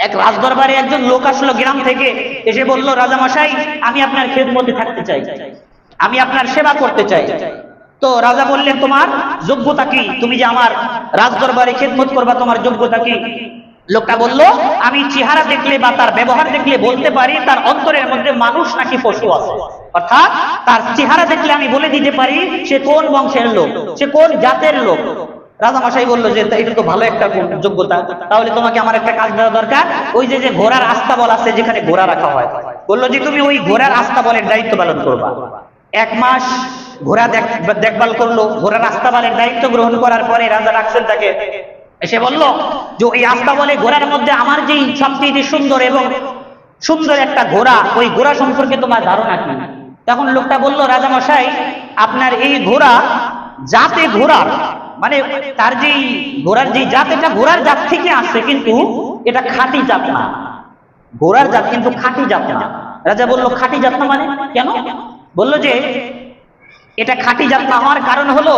এক রাজদরবারে একজন লোক আসলো গ্রাম থেকে, এসে বলল, রাজা মশাই, আমি আপনার খেদমতে থাকতে চাই, আমি আপনার সেবা করতে চাই। তো রাজা বললেন, তোমার যোগ্যতা কি? তুমি যে আমার রাজদরবারে খেদমত করবা, তোমার যোগ্যতা কি? লোকটা বলল, আমি চেহারা দেখলে বা তার ব্যবহার দেখলে বলতে পারি তার অন্তরের মধ্যে মানুষ নাকি পশু আছে। অর্থাৎ তার চেহারা দেখলে আমি বলে দিতে পারি সে কোন বংশের লোক, সে কোন জাতের লোক। রাজামশাই বললো যে এটা তো ভালো একটা যোগ্যতা, তাহলে তোমাকে আমার একটা কাজ দেওয়া দরকার। ওই যে যে ঘোড়ার আস্তাবল আছে, যেখানে ঘোড়া রাখা হয়, বললো যে তুমি ওই ঘোড়ার আস্তাবলের দায়িত্ব পালন করবা। 1 মাস ঘোড়া দেখভাল করলো। ঘোড়ার আস্তাবলের দায়িত্ব গ্রহণ করার পরে রাজা রাখছেন তাকে, এসে বলল যে ওই আস্তাবলে ঘোড়ার মধ্যে আমার যেই সবচেয়ে সুন্দর এবং সুন্দর একটা ঘোড়া, ওই ঘোড়া সম্পর্কে তোমার ধারণা কি? তখন লোকটা বলল, রাজামশাই, আপনার এই ঘোড়া জাতে ঘোড়ার, মানে তার যেই ঘোড়ার যে জাত, এটা ঘোড়ার জাত থেকে আসছে, কিন্তু এটা খাঁটি জাত না। ঘোড়ার জাত কিন্তু খাঁটি জাত না। রাজা বলল, খাঁটি জাত না মানে কেন? বলল যে এটা খাঁটি জাত না হওয়ার কারণ হলো,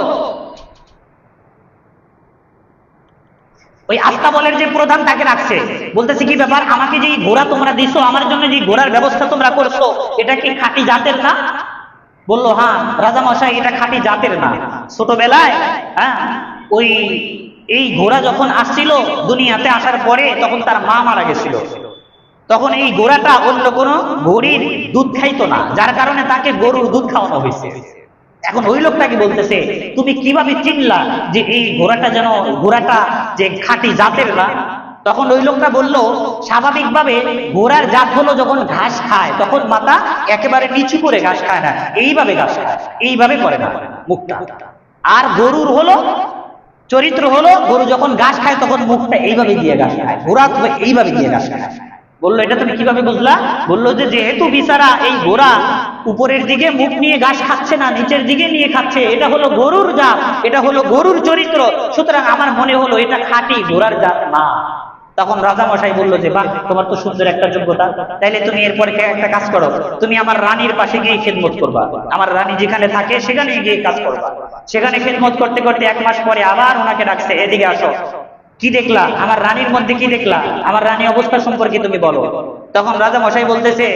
ওই আস্তাবলের যে প্রধান তাকে রাখছে, বলতেছে কি ব্যাপার, আমাকে যে ঘোড়া তোমরা দিছো, আমার জন্য যে ঘোড়ার ব্যবস্থা তোমরা করছো, এটা কি খাঁটি জাতের না? বললো, হ্যাঁ রাজামশাই, এটা খাঁটি জাতের না। ছোটবেলায় ওই এই ঘোড়া যখন আসছিল দুনিয়াতে আসার পরে, তখন তার মা মারা গেছিল। তখন এই ঘোড়াটা অন্য কোনো ঘড়ির দুধ খাইতো না, যার কারণে তাকে গরুর দুধ খাওয়ানো হয়েছে। এখন ওই লোকটাকে বলতেছে, তুমি কিভাবে চিনলা যে এই ঘোড়াটা যে খাঁটি জাতের না? তখন ওই লোকটা বলল, স্বাভাবিকভাবে ঘোড়ার জাত হলো যখন ঘাস খায় তখন মাথা একেবারে নিচু করে ঘাস খায় না, এইভাবে ঘাস খায়, এইভাবে করে না মুখটা। আর গরুর হলো চরিত্র হলো, গরু যখন ঘাস খায় তখন মুখটা এইভাবে দিয়ে ঘাস খায়, ঘোড়া এইভাবে দিয়ে ঘাস খায়। বললো, এটা তুমি কিভাবে বুঝলা? বললো যে যেহেতু বিচারা এই ঘোড়া উপরের দিকে মুখ নিয়ে ঘাস খাচ্ছে না, নিচের দিকে নিয়ে খাচ্ছে, এটা হলো গরুর জাত, এটা হলো গরুর চরিত্র, সুতরাং আমার মনে হলো এটা খাঁটি ঘোড়ার জাত না। তখন রাজামশাই বললো যে, বাহ, তোমার তো সুন্দর একটা যোগ্যতা, তাইলে তুমি এরপরে একটা কাজ করো, তুমি আমার রানীর পাশে গিয়ে খেদমত করবা, আমার রানী যেখানে থাকে সেখানে গিয়ে কাজ করবা। সেখানে খেদমত করতে করতে 1 মাস পরে আবার ওনাকে ডাকছে, এদিকে আসো, কি দেখলা, আমার রানীর মধ্যে কি দেখলা, আমার রানী অবস্থা সম্পর্কে তুমি বলো। তখন রাজামশাই বলতেছে,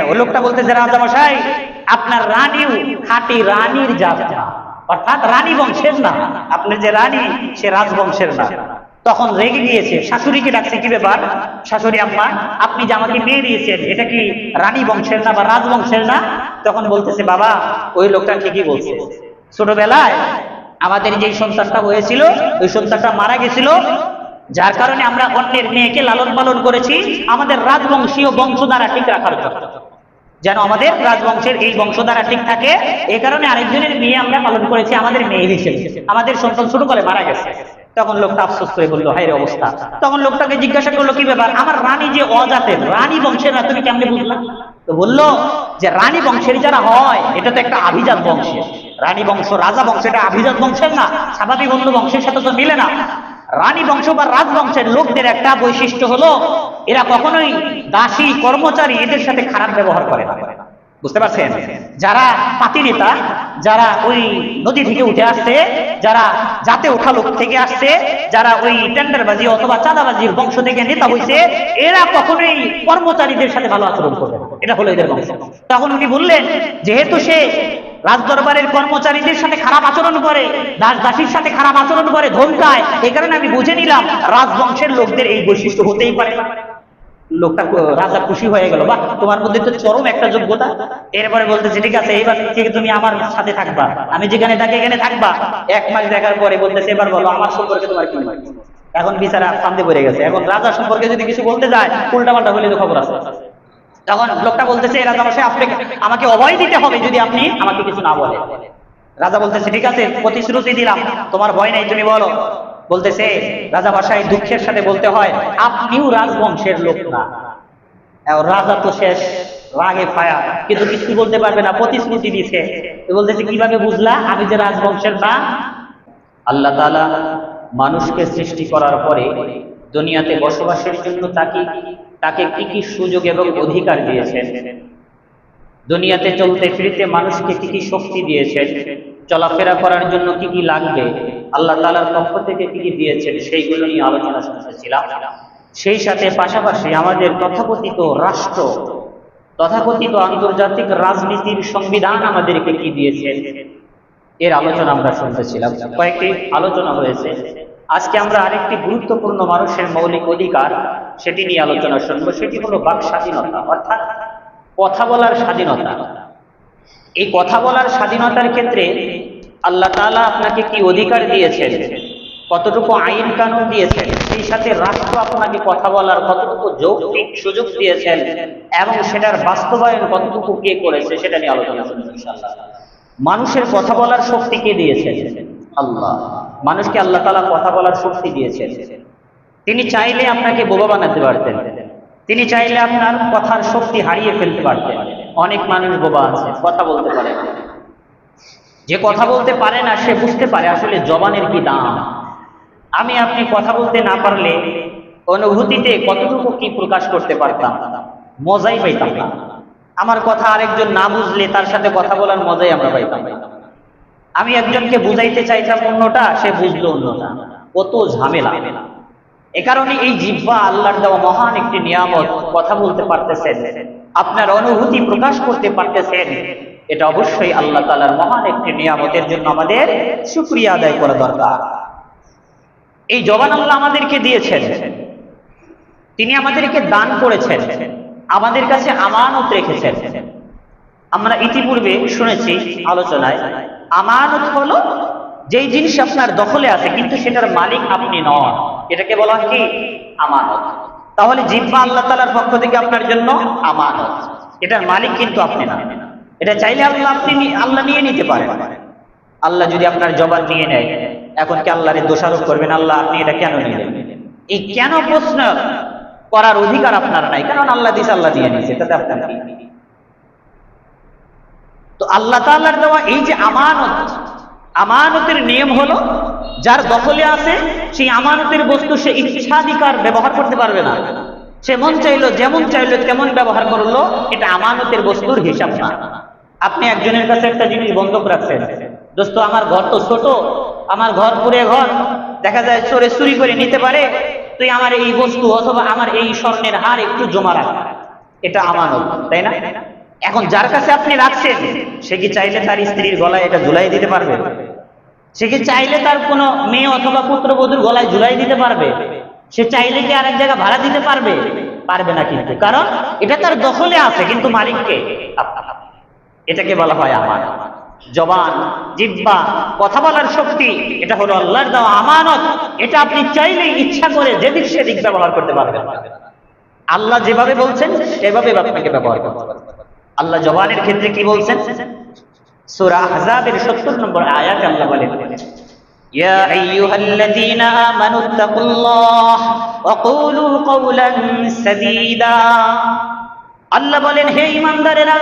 ওই লোকটা বলতেছে, রাজামশাই, আপনার রানীও খাঁটি রানীর জাত না, অর্থাৎ রানী বংশের না, আপনার যে রানী সে রাজবংশের না। তখন রেগে গিয়েছে, শাশুড়িকে ডাকছে, কি ব্যাপার শাশুড়ি আম্মা, আপনি যে আমাকে মেয়ে দিয়েছেন, এটা কি রানী বংশের না বা রাজবংশের না? তখন বলতেছে, বাবা, ওই লোকটা ঠিকই বলছে, ছোটবেলায় আমাদের যে সন্তানটা হয়েছিল, ওই সন্তানটা মারা গেছিল, যার কারণে আমরা অন্যের মেয়েকে লালন পালন করেছি আমাদের রাজবংশীয় বংশধারা ঠিক রাখার জন্য, যেন আমাদের রাজবংশের এই বংশধারা ঠিক থাকে, এই কারণে আরেকজনের মেয়ে আমরা পালন করেছি আমাদের মেয়ে হিসেবে, আমাদের সন্তান ছোটকালে মারা গেছে। তখন লোকটা আফসোস করে বললো, হায় রে অবস্থা। তখন লোকটাকে জিজ্ঞাসা করলো, কি ব্যাপার, আমার রানী যে অজাতের, রানী বংশের না, তুমি কেমনে বুঝলা? তো বললো যে রানী বংশের যারা হয় এটা তো একটা আভিজাত বংশের, রানী বংশ রাজা বংশ, এটা আভিজাত বংশের না, স্বাভাবিক অন্য বংশের সাথে তো মিলে না। রানী বংশ বা রাজবংশের লোকদের একটা বৈশিষ্ট্য হলো, এরা কখনোই দাসী কর্মচারী এদের সাথে খারাপ ব্যবহার করে না। বুঝতে পারছেন? যারা পাতি নেতা, যারা ওই নদী থেকে উঠে আসছে, যারা জাতে ওঠা লোক থেকে আসছে, যারা ওই টেন্ডারবাজি অথবা চাঁদাবাজির বংশ থেকে নেতা হয়েছে, এরা কখনোই কর্মচারীদের সাথে ভালো আচরণ করবে না, এটা হলো এদের বংশ। তখন উনি বললেন, যেহেতু সে রাজদরবারের কর্মচারীদের সাথে খারাপ আচরণ করে, দাস দাসীর সাথে খারাপ আচরণ করে, ধমকায়, এই কারণে আমি বুঝে নিলাম রাজবংশের লোকদের এই বৈশিষ্ট্য হতেই পারে। লোকটা রাজা খুশি হয়ে গেল, বাহ, তোমার মধ্যে তো চরম একটা যোগ্যতা। এরপরে বলতেছে, ঠিক আছে, এইবার থেকে তুমি আমার সাথে থাকবা, আমি যেখানে থাকি এখানে থাকবা। 1 মাস দেখার পরে বলতেছে, এবার বলো আমার সম্পর্কে তোমার কি মত? এখন বিচারা ফান্দে পড়ে গেছে, এখন রাজা সম্পর্কে যদি কিছু বলতে যায় উল্টা পাল্টা হলে তো খবর আছে। তখন লোকটা বলতেছে, রাজামশাই, আপনি আমাকে অভয় দিতে হবে যদি আপনি আমাকে কিছু না বলেন। রাজা বলতেছে, ঠিক আছে, প্রতিশ্রুতি দিলাম, তোমার ভয় নাই, তুমি বলো। বলতেছে, রাজামশাই, দুঃখের সাথে বলতে হয় আপনিও রাজবংশের লোক না। রাজা তো শেষ রাগে ফায়া, কিন্তু কিছু বলতে পারবে না, প্রতিশ্রুতি দিছে। বলতেছে, কিভাবে বুঝলা আমি যে রাজবংশের না? আল্লাহ তাআলা মানুষকে সৃষ্টি করার পরে দুনিয়াতে বসবাসের জন্য তাকে কি কি সুযোগ এবং অধিকার দিয়েছেন, দুনিয়াতে চলতে ফিরতে মানুষকে কি কি শক্তি দিয়েছেন, চলাফেরা করার জন্য কি কি লাগবে, আল্লাহ তাআলার পক্ষ থেকে কি কি দিয়েছেন, সেইগুলো নিয়ে আলোচনা শুনতেছিলাম। সেই সাথে পাশাপাশি আমাদের তথাকথিত রাষ্ট্র, তথাকথিত আন্তর্জাতিক রাজনীতির সংবিধান আমাদেরকে কি দিয়েছে, এর আলোচনা আমরা শুনতেছিলাম। কয়েকটি আলোচনা হয়েছে। আজকে আমরা আরেকটি গুরুত্বপূর্ণ মানুষের মৌলিক অধিকার সেটি নিয়ে আলোচনা শুনবো। সেটি হলো বাক স্বাধীনতা, অর্থাৎ কথা বলার স্বাধীনতা। এই কথা বলার স্বাধীনতার ক্ষেত্রে আল্লাহ তাআলা আপনাকে কি অধিকার দিয়েছেন, কতটুকু আইন কানুন দিয়েছেন, সেই সাথে রাষ্ট্র আপনাকে কথা বলার কতটুকু যৌক্তিক সুযোগ দিয়েছেন এবং সেটার বাস্তবায়ন কতটুকু কে করেছে সেটা নিয়ে আলোচনা করব ইনশাআল্লাহ। মানুষের কথা বলার শক্তি কে দিয়েছেন? আল্লাহ। মানুষকে আল্লাহ তাআলা কথা বলার শক্তি দিয়েছেন। তিনি চাইলে আপনাকে বোবা বানাতে পারতেন, তিনি চাইলে আপনার কথার শক্তি হারিয়ে ফেলতে পারতেন। অনেক মানুষ বোবা আছে, কথা বলতে পারে না। যে কথা বলতে পারে না সে বুঝতে পারে আসলে জবানের কি দাম। আমি আপনি কথা বলতে না পারলে অনুভূতিতে কতটুকু কি প্রকাশ করতে পারতাম, মজাই পাইতাম না। আমার কথা আরেকজন না বুঝলে তার সাথে কথা বলার মজাই আমরা পাইতাম। আমি একজনকে বুঝাইতে চাইতাম অন্যটা, সে বুঝলো অন্যটা, কত ঝামেলা। এ কারণে এই জিহ্বা আল্লাহর দেওয়া মহান একটি নিয়ামত। কথা বলতে পারতেছেন, আপনার অনুভূতি প্রকাশ করতে পারতেছেন, এটা অবশ্যই আল্লাহ তাআলার মহান একটি নিয়ামতের জন্য আমাদের শুকরিয়া আদায় করা দরকার। এই জবান আল্লাহ আমাদেরকে দিয়েছেন, তিনি আমাদেরকে দান করেছেন, আমাদের কাছে আমানত রেখেছেন। আমরা ইতিপূর্বে শুনেছি আলোচনায়, আমানত হলো যেই জিনিস আপনার দখলে আছে কিন্তু সেটার মালিক আপনি নন, এটাকে বলা হয় কি? আমানত। তাহলে জিহ্বা আল্লাহ তাআলার পক্ষ থেকে আপনার জন্য আমানত, এটার মালিক কিন্তু আপনি না। এটা চাইলে আল্লাহ নিয়ে নিতে পারেন। আল্লাহ যদি আপনার জবান নিয়ে নেয়, এখন কি আল্লাহরে দোষারোপ করবেন, আল্লাহ আপনি এটা কেন নিলেন? এই কেন প্রশ্ন করার অধিকার আপনার নাই, কারণ আল্লাহ দিছে, আল্লাহ দিয়ে নিছে, তাতে আপনার কি? তো আল্লাহ তাআলার দেওয়া এই যে আমানত, আমানতের নিয়ম হলো যার দখলে আছে সেই আমানতের বস্তু সে ইচ্ছাধিকার ব্যবহার করতে পারবে না। সে মন চাইলো, যেমন চাইলো তেমন ব্যবহার করলো, এটা আমানতের বস্তুর হিসাব না। আপনি একজনের কাছে একটা জিনিস বন্ধক রাখছেন, দোস্ত আমার ঘর তো ছোট, আমার ঘর পুরে ঘর, দেখা যায় চোরে চুরি করে নিতে পারে, তুই আমার এই বস্তু অথবা আমার এই স্বর্ণের হার একটু জমা রাখ, এটা আমানত, তাই না? এখন যার কাছে আপনি রাখছেন সে কি চাইলে তার স্ত্রীর গলায় এটা ঝুলাই দিতে পারবে? সে কি চাইলে তার কোনো মেয়ে অথবা পুত্রবধূর গলায় ঝুলাই দিতে পারবে? সে চাইলে কি আরেক জায়গা ভাড়া দিতে পারবে? পারবে না, কিন্তু কারণ এটা তার দখলে আছে, কিন্তু মালিককে? এটাকে বলা হয় আমানত। জবান, জিহ্বা, কথা বলার শক্তি, এটা হলো আল্লাহর দেওয়া আমানত। এটা আপনি চাইলে ইচ্ছা করে যেদিক সেদিক ব্যবহার করতে পারবেন। আল্লাহ যেভাবে বলছেন সেভাবে আপনাকে ব্যবহার করতে হবে। আল্লাহ জবানের ক্ষেত্রে কি বলছেন? সূরা আহজাবের ৭০ নম্বর আয়াতে আল্লাহ বলেন, ইয়া আইয়ুহাল্লাযীনা আমানুত্তাকুল্লাহ ওয়া কুলু কাওলান সাদীদা। আল্লাহ বলেন, হে ঈমানদারেরা,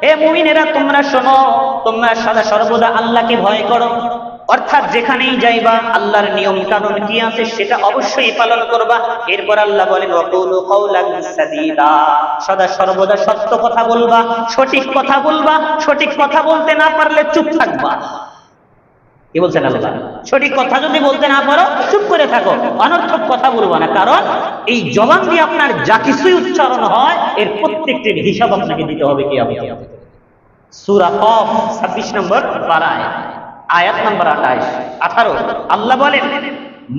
হে মুমিনেরা, তোমরা শোনো, তোমরা সদা সর্বদা আল্লাহকে ভয় করো। অর্থাৎ যেখানেই যাইবা আল্লাহর নিয়ম কানুন কি আছে সেটা অবশ্যই পালন করবা। এরপর আল্লাহ বলেন, ওয়াকুলু কাওলান সাদীদা, সদা সর্বদা সত্য কথা বলবা, সঠিক কথা বলবা। সঠিক কথা বলতে না পারলে চুপ থাকবা। কি বলছেন আল্লাহ? সঠিক কথা যদি বলতে না পারো চুপ করে থাকো, অনর্থক কথা বলবো না। কারণ এই জবান দিয়ে আপনার যা কিছুই উচ্চারণ হয় এর প্রত্যেকটির হিসাব আপনাকে দিতে হবে কিয়ামতে। সূরা কফ 26 নম্বর পারায় আয়াত নম্বর 18 আল্লাহ বলেন,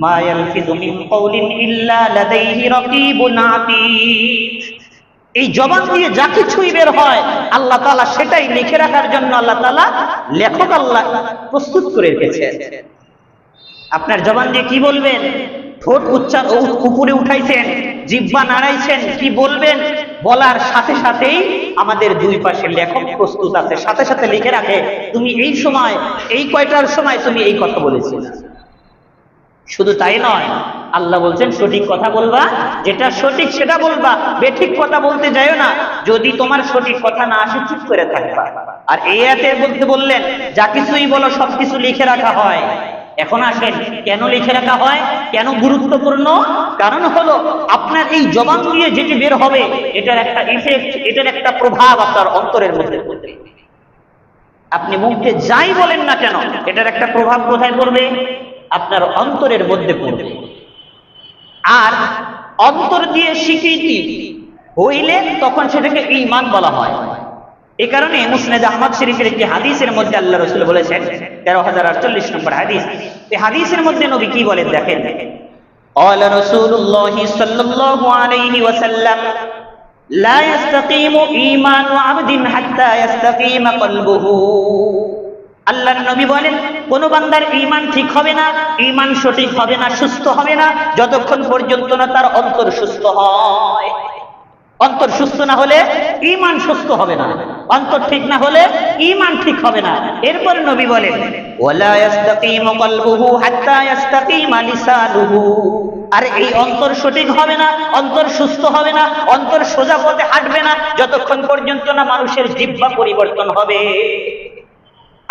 মা ইয়ালফিযু মিন কাওলিন ইল্লা লাদাইহি রাকীবুন আতীদ। এই জবান দিয়ে যা কিছুই বের হয় আল্লাহ তাআলা সেটাই লিখে রাখার জন্য আল্লাহ তাআলা লেখক আল্লাহ প্রস্তুত করে রেখেছেন। আপনার জবান দিয়ে কি বলবেন, ঠোঁট উপরে উঠাইছেন, জিহ্বা নাড়াইছেন, কি বলবেন, বলার সাথে সাথেই আমাদের দুই পাশে লেখক প্রস্তুত আছে, সাথে সাথে লিখে রাখে তুমি এই সময় এই কয়টার সময় তুমি এই কথা বলেছিলে। শুধু তাই নয়, আল্লাহ বলছেন সঠিক কথা বলবা, যেটা সঠিক সেটা বলবা, বেঠিক কথা বলতে যাইও না। যদি তোমার সঠিক কথা না আসে চুপ করে থাকবা। আর এই আয়াতে বলতে বললেন যা কিছুই বলো সবকিছু লিখে রাখা হয়। এখন আসেন কেন লিখে রাখা হয়, কেন গুরুত্বপূর্ণ? কারণ হলো আপনার এই জবান দিয়ে যেটি বের হবে এটার একটা ইফেক্ট, এটার একটা প্রভাব আপনার অন্তরের মধ্যে পড়বে। আপনি মুখে যাই বলেন না কেন এটার একটা প্রভাব কোথায় পড়বে? আপনার অন্তরের মধ্যে পড়বে। আর অন্তর দিয়ে স্বীকৃতি হইলে তখন সেটাকে ঈমান বলা হয়। এই কারণে মুসনাদ আহমদ শরীফের একটি হাদিসের মধ্যে আল্লাহ রাসূল বলেছেন 13048 নম্বর হাদিস, এই হাদিসের মধ্যে নবী কি বলেন দেখেন, قال رسول الله صلى الله عليه وسلم لا يستقيم إيمان عبد حتى يستقيم قلبه। আল্লাহর নবী বলেন কোন বান্দার ঈমান ঠিক হবে না, ঈমান সঠিক হবে না, সুস্থ হবে না যতক্ষণ পর্যন্ত না তার অন্তর সুস্থ হয়। অন্তর সুস্থ না হলে ঈমান সুস্থ হবে না, অন্তর ঠিক না হলে ঈমান ঠিক হবে না। এরপর নবী বলেন ওয়ালা ইস্তাকিমু কলবুহু হাত্তা ইস্তাকিমা লিসানুহু। আর এই অন্তর সঠিক হবে না, অন্তর সুস্থ হবে না, অন্তর সোজা পথে হাঁটবে না যতক্ষণ পর্যন্ত না মানুষের জিহ্বা পরিবর্তন হবে।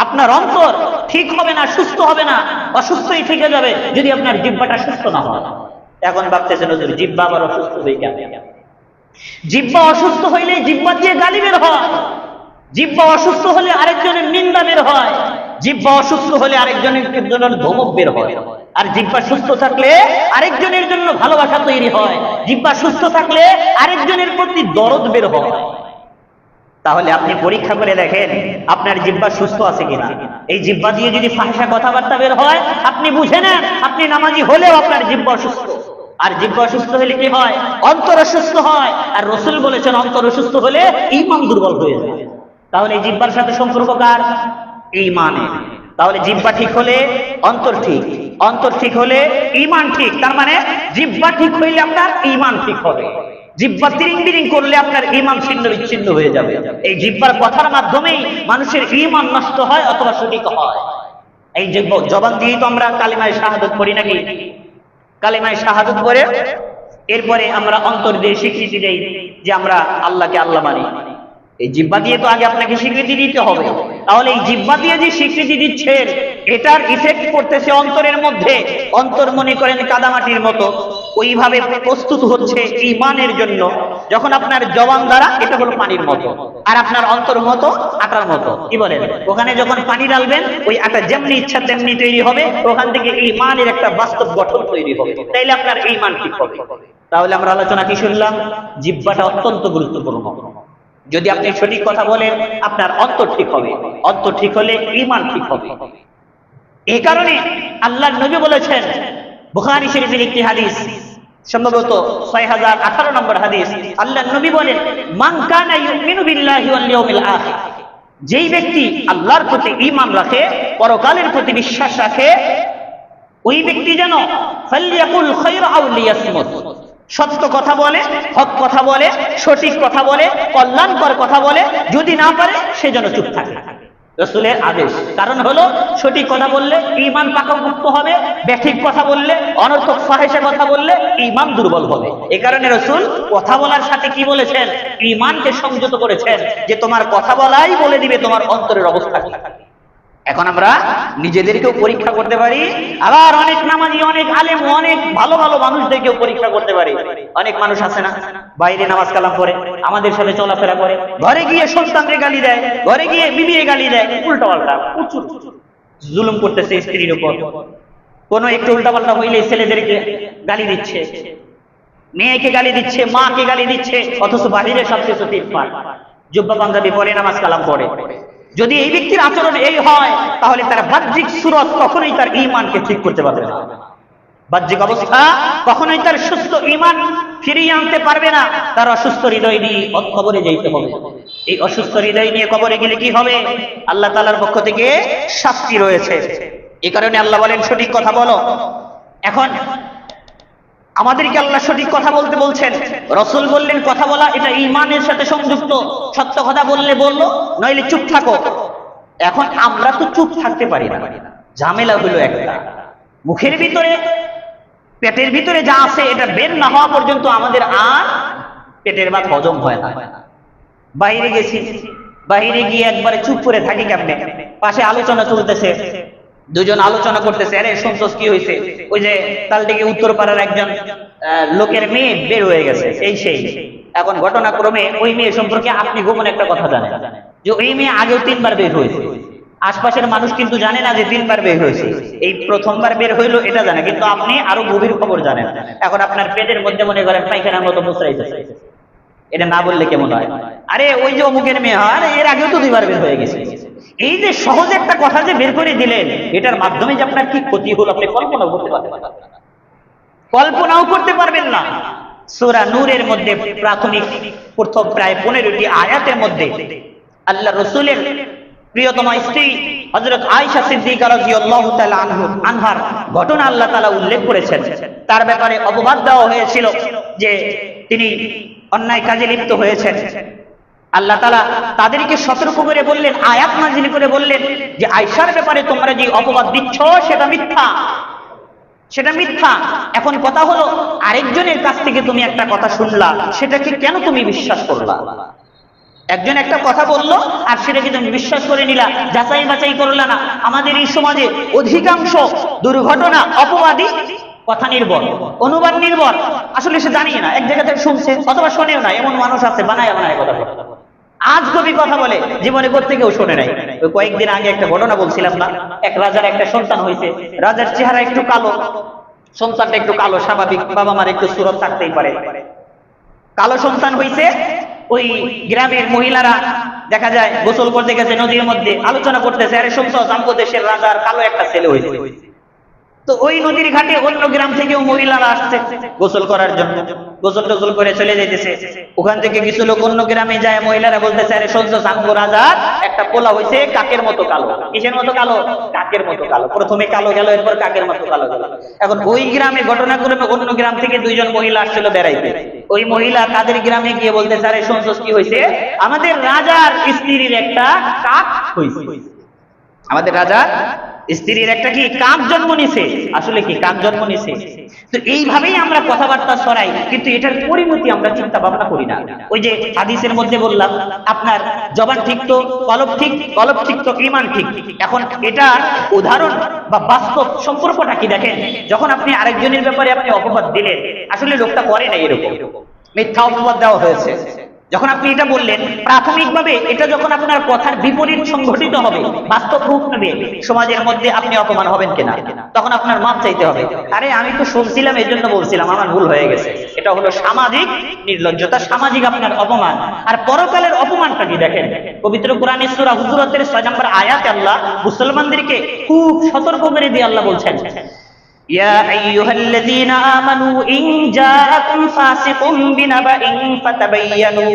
আপনার অন্তর ঠিক হবে না, সুস্থ হবে না, অসুস্থই থেকে যাবে যদি আপনার জিহ্বাটা সুস্থ না হয়। এখন ভাবতেছেন হুজুর জিহ্বা আবার অসুস্থ হয়ে গেল। জিহ্বা অসুস্থ হইলে জিহ্বা দিয়ে গালি বের হয়, জিহ্বা অসুস্থ হলে আরেকজনের নিন্দা বের হয়, জিহ্বা অসুস্থ হলে আরেকজনের জন্য ধমক বের হয়। আর জিহ্বা সুস্থ থাকলে আরেকজনের জন্য ভালোবাসা তৈরি হয়, জিহ্বা সুস্থ থাকলে আরেকজনের প্রতি দরদ বের হয়। তাহলে আপনি পরীক্ষা করে দেখেন আপনার জিহ্বা সুস্থ আছে কিনা। এই জিহ্বা দিয়ে যদি ফাহিশা কথাবার্তা বের হয় আপনি বুঝে নেন আপনি নামাজি হলেও আপনার জিহ্বা অসুস্থ। আর জিহ্বা অসুস্থ হলে কি হয়? অন্তর অসুস্থ হয়। আর রাসূল বলেছেন অন্তর অসুস্থ হলে ঈমান দুর্বল হয়ে যায়। তাহলে এই জিহ্বার সাথে সম্পর্ক কার? ঈমানের। তাহলে জিহ্বা ঠিক হলে অন্তর ঠিক, অন্তর ঠিক হলে ঈমান ঠিক। তার মানে জিহ্বা ঠিক হইলে আপনার ঈমান ঠিক হবে, জিহ্বা তিরিং বিরিং করলে আপনার ঈমান ছিন্ন বিচ্ছিন্ন হয়ে যাবে। এই জিহ্বার কথার মাধ্যমেই মানুষের ঈমান নষ্ট হয় অথবা সঠিক হয়। এই যে জবান দিয়ে তো আমরা কালিমায়ে শাহাদাত পড়ি নাকি? কালিমায়ে শাহাদাত পড়ে এরপরে আমরা অন্তর দিয়ে স্বীকৃতি দেই যে আমরা আল্লাহকে আল্লাহ মানি। এই জিহ্বা দিয়ে তো আগে আপনাকে স্বীকৃতি দিতে হবে। তাহলে এই জিহ্বা দিয়ে যে স্বীকৃতি দিচ্ছেন এটার ইফেক্ট পড়তেছে অন্তরের মধ্যে। অন্তর মনে করেন কাদামাটির মতো, ওইভাবে প্রস্তুত হচ্ছে ঈমানের জন্য। যখন আপনার জবান দ্বারা এটা হলো পানির মতো, আর আপনার অন্তর মতো আটার মতো। কি বলেন? ওখানে যখন পানি ঢালবেন ওই আটা যেমনি ইচ্ছা তেমনি তৈরি হবে, ওখান থেকে ঈমানের একটা বাস্তব গঠন তৈরি হবে। তাইলে আপনার ঈমান ঠিক হবে। তাহলে আমরা আলোচনা কি শুনলাম? জিহ্বাটা অত্যন্ত গুরুত্বপূর্ণ। যদি আপনি সঠিক কথা বলেন আপনার অন্তর ঠিক হবে, অন্তর ঠিক হলে ঈমান ঠিক হবে। এই কারণে আল্লাহর নবী বলেছেন, বুখারী শরীফের একটি হাদিস, সম্ভবত 6018 নম্বর হাদিস, আল্লাহর নবী বলেন মান কানা ইউমিনু বিল্লাহি ওয়াল ইয়াউমিল আখির, যেই ব্যক্তি আল্লাহর প্রতি ঈমান রাখে, পরকালের প্রতি বিশ্বাস রাখে, ওই ব্যক্তি যেন ফালইয়াকুল খায়রা আও লিয়াসমুত, সত্য কথা বলে, হক কথা বলে, সঠিক কথা বলে, কল্যাণকর কথা বলে, যদি না পারে সে যেন চুপ থাকে। রাসূলের আদেশ। কারণ হলো সঠিক কথা বললে ঈমান পাকাপোক্ত হবে, ব্যাঠিক কথা বললে, অনর্থক ফাহিশা কথা বললে ঈমান দুর্বল হবে। এই কারণে রাসূল কথা বলার সাথে কি বলেছেন? ঈমানকে সংযত করেছেন যে তোমার কথা বলাই বলে দিবে তোমার অন্তরের অবস্থা কি। এখন আমরা নিজেদেরকেও পরীক্ষা করতে পারি, আবার অনেক নামাজি, অনেক আলেম, অনেক ভালো ভালো মানুষদেরকেও পরীক্ষা করতে পারি। অনেক মানুষ আছে না বাইরে নামাজ কালাম পড়ে, আমাদের সাথে চলাফেরা করে, ঘরে গিয়ে সন্তানকে গালি দেয়, ঘরে গিয়ে বিবিকে গালি দেয়, উল্টা পাল্টা প্রচুর জুলুম করতেছে স্ত্রীর উপর। কোনো একটু উল্টা পাল্টা হইলে ছেলেদেরকে গালি দিচ্ছে, মেয়েকে গালি দিচ্ছে, মাকে গালি দিচ্ছে, অথচ বাহিরে সবকিছু ফিটফাট, জুব্বা পাঞ্জাবি পরে নামাজ কালাম পড়ে। যদি এই ব্যক্তির আচরণ এই হয় তাহলে তার বাহ্যিক সুরত কখনোই তার ঈমানকে ঠিক করতে পারবে না। বাহ্যিক অবস্থা কখনোই তার সুস্থ ঈমান ফিরিয়ে আনতে পারবে না। তার অসুস্থ হৃদয় নিয়ে কবরে যেতে হবে। এই অসুস্থ হৃদয় নিয়ে কবরে গেলে কি হবে? আল্লাহ তাআলার পক্ষ থেকে শাস্তি রয়েছে। এই কারণে আল্লাহ বলেন সঠিক কথা বলো। এখন আমাদেরকে আল্লাহ সঠিক কথা বলতে বলছেন, রাসূল বললেন কথা বলা এটা ঈমানের সাথে সংযুক্ত। সত্য কথা বললে বললো, নইলে চুপ থাকো। এখন আমরা তো চুপ থাকতে পারি না। ঝামেলা হলো একটা, মুখের ভিতরে, পেটের ভিতরে যা আছে এটা বের না হওয়া পর্যন্ত আমাদের আর পেটের ভাত হজম হয় না। বাইরে গেছি, বাইরে গিয়ে একবারে চুপ করে থাকি কেমনে? পাশে আলোচনা চলতেছে, দুজন আলোচনা করতেছে, আরে শুনছস কি হয়েছে? ওই যে কাল থেকে উত্তর পাড়ার একজন লোকের মেয়ে বের হয়ে গেছে, এই সেই। এখন ঘটনাক্রমে ওই মেয়ে সম্পর্কে আপনি গোপন একটা কথা জানেন যে ওই মেয়ে আগেও 3 বার বের হয়েছে। আশপাশের মানুষ কিন্তু জানে না যে 3 বার বের হয়েছে, এই প্রথমবার বের হইলো এটা জানে, কিন্তু আপনি আরো গভীর খবর জানেন। এখন আপনার পেটের মধ্যে মনে করেন পায়খানার মতো মুচড়াইতেছে, এটা না বললে কেমন হয়? আরে ওই যে অমুকের মেয়ে হয়, আরে এর আগেও তো 2 বার বের হয়ে গেছে। এই যে সহজে একটা কথা যে বের করে দিলেন, এটার মাধ্যমে যে আপনার কি ক্ষতি হলো আপনি কল্পনাও করতে পারবেন না, কল্পনাও করতে পারবেন না। সূরা নূরের মধ্যে প্রাথমিক প্রথম প্রায় 15টি আয়াতের মধ্যে আল্লাহ রাসূলের প্রিয়তমা স্ত্রী হযরত আয়েশা সিদ্দিকা রাদিয়াল্লাহু তাআলা আনহার ঘটনা আল্লাহ তাআলা উল্লেখ করেছেন। তার ব্যাপারে অপবাদ দেওয়া হয়েছিল যে তিনি অন্যায় কাজে লিপ্ত হয়েছেন। আল্লাহ তাআলা তাদেরকে সতর্ক করে বললেন, আয়াত নাযিল করে বললেন যে আয়েশার ব্যাপারে তোমরা যে অপবাদ দিচ্ছ সেটা মিথ্যা, সেটা মিথ্যা। এখন কথা হলো, আরেকজনের কাছ থেকে তুমি একটা কথা শুনলা, সেটাকে কেন তুমি বিশ্বাস করলা? একজন একটা কথা বললো আর সেটাকে তুমি বিশ্বাস করে নিলা, যাচাই বাছাই করলা না। আমাদের এই সমাজে অধিকাংশ দুর্ঘটনা অপবাদী কথা নির্ভর, অনুবাদ নির্ভর। আসলে সে জানি না, এক জায়গা থেকে শুনছে অথবা শোনেও না, এমন মানুষ আছে বানায় বানায় কথা বলে, আজ কবি কথা বলে, জীবনে করতে কেউ শোনে নাই। ওই কয়েকদিন আগে একটা ঘটনা বলছিলাম না, এক রাজার একটা সন্তান হয়েছে, রাজার চেহারা একটু কালো, সন্তানটা একটু কালো, স্বাভাবিক, বাবা মার একটু সুরত থাকতেই পারে, কালো সন্তান হয়েছে। ওই গ্রামের মহিলারা দেখা যায় গোসল করতে গেছে নদীর মধ্যে, আলোচনা করতেছে, আরে শুনছো আমগো দেশের রাজার কালো একটা ছেলে হয়েছে। তো ওই নদীর ঘাটে অন্য গ্রাম থেকেও মহিলারা আসছে গোসল করার জন্য, গোসল টোসল করে চলে যেতেছে। ওখান থেকে কিছু লোক অন্য গ্রামে যায়, মহিলারা বলতেছে, আরে শুনছো আমগো রাজার একটা পোলা হয়েছে কাকের মতো কালো। কিসের মতো কালো? কাকের মতো কালো। প্রথমে কালো গেল, এরপর কাকের মতো কালো গেল। এখন ওই গ্রামে ঘটনাক্রমে অন্য গ্রাম থেকে 2 জন মহিলা আসছিল বেড়াইতে। ওই মহিলা তাদের গ্রামে গিয়ে বলতেছে, আরে শুনছো কি হয়েছে? আমাদের রাজার স্ত্রীর একটা কাক হয়েছে, আমাদের রাজার স্ত্রীর একটা কি কাক জন্ম নিছে। আসলে কি কাক জন্ম নিছে? তো এইভাবেই আমরা কথাবার্তা ছড়াই, কিন্তু এটার পরিণতি আমরা চিন্তা ভাবনা করি না। ওই যে হাদিসের মধ্যে বললাম, আপনার জবান ঠিক তো কলব ঠিক, কলব ঠিক তো ঈমান ঠিক। এখন এটার উদাহরণ বা বাস্তব সম্পর্কটা কি দেখেন, যখন আপনি আরেকজনের ব্যাপারে আপনি অপবাদ দিলেন, আসলে লোকটা করে না, এরকম মিথ্যা অপবাদ দেওয়া হয়েছে। যখন আপনি এটা বললেন, প্রাথমিকভাবে এটা যখন আপনার কথার বিপরীত সংঘটিত হবে, বাস্তব রূপ নেবে, সমাজের মধ্যে আপনি অপমান হবেন কিনা, তখন আপনার মাপ চাইতে হবে। আরে আমি তো শুনছিলাম, এই জন্য বলছিলাম, আমার ভুল হয়ে গেছে। এটা হলো সামাজিক নির্লজ্জতা, সামাজিক আপনার অপমান। আর পরকালের অপমানটা কি দেখেন, পবিত্র কোরআনের সূরা হুজুরাতের 6 নম্বর আয়াতে আল্লাহ মুসলমানদেরকে খুব সতর্ক করে দিয়ে আল্লাহ বলছেন, ইয়া আইয়ুহাল্লাযীনা আমানু ইন জাআকুম ফাসিকুম বিনাবাইন ফাতাবায়ানু।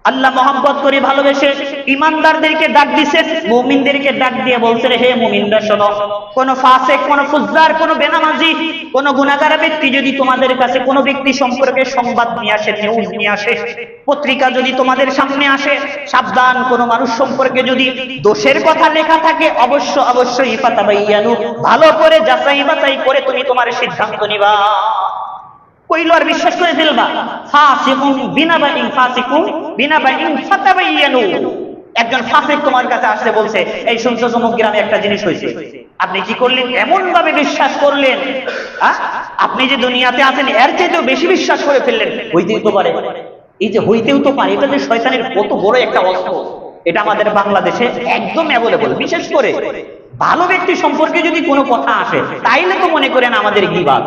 আল্লাহ মহব্বত করে ভালোবেসে ইমানদারদেরকে ডাক দিছে, মুমিনদেরকে ডাক দিয়ে বলছে, হে মুমিনরা শোনো, কোন ফাসিক, কোন ফুজ্জার, কোন বেনামাজি, কোন গুনাহগার ব্যক্তি যদি তোমাদের কাছে কোন ব্যক্তি সম্পর্কে সংবাদ নিয়ে আসে, নিউজ নিয়ে আসে, পত্রিকা যদি তোমাদের সামনে আসে, সাবধান, কোন মানুষ সম্পর্কে যদি দোষের কথা লেখা থাকে, অবশ্যই ফাতাবায়ানু, ভালো করে যাচাই বাছাই করে তুমি তোমার সিদ্ধান্ত নিবা। কইলো আর বিশ্বাস করে ফেলবা। ফাসিকুন বিনাবাইন, ফাসিকুন বিনাবাইন ফাতাবায়ানু। একজন ফাসিক তোমার কাছে আসলে বলছে, এই শুনছো সমুক গ্রামে একটা জিনিস হয়েছে, আপনি কি করলেন? এমন ভাবে বিশ্বাস করলেন, আপনি যে দুনিয়াতে আছেন এর চাইতেও বেশি বিশ্বাস করে ফেললেন। হইতেই তো পারে, এই যে হইতেও তো পারে, এটা যে শয়তানের কত বড় একটা অস্ত্র, এটা আমাদের বাংলাদেশে একদম অ্যাভেলেবল। বিশেষ করে ভালো ব্যক্তি সম্পর্কে যদি কোনো কথা আসে, তাইলে তো মনে করেন আমাদের গীবাত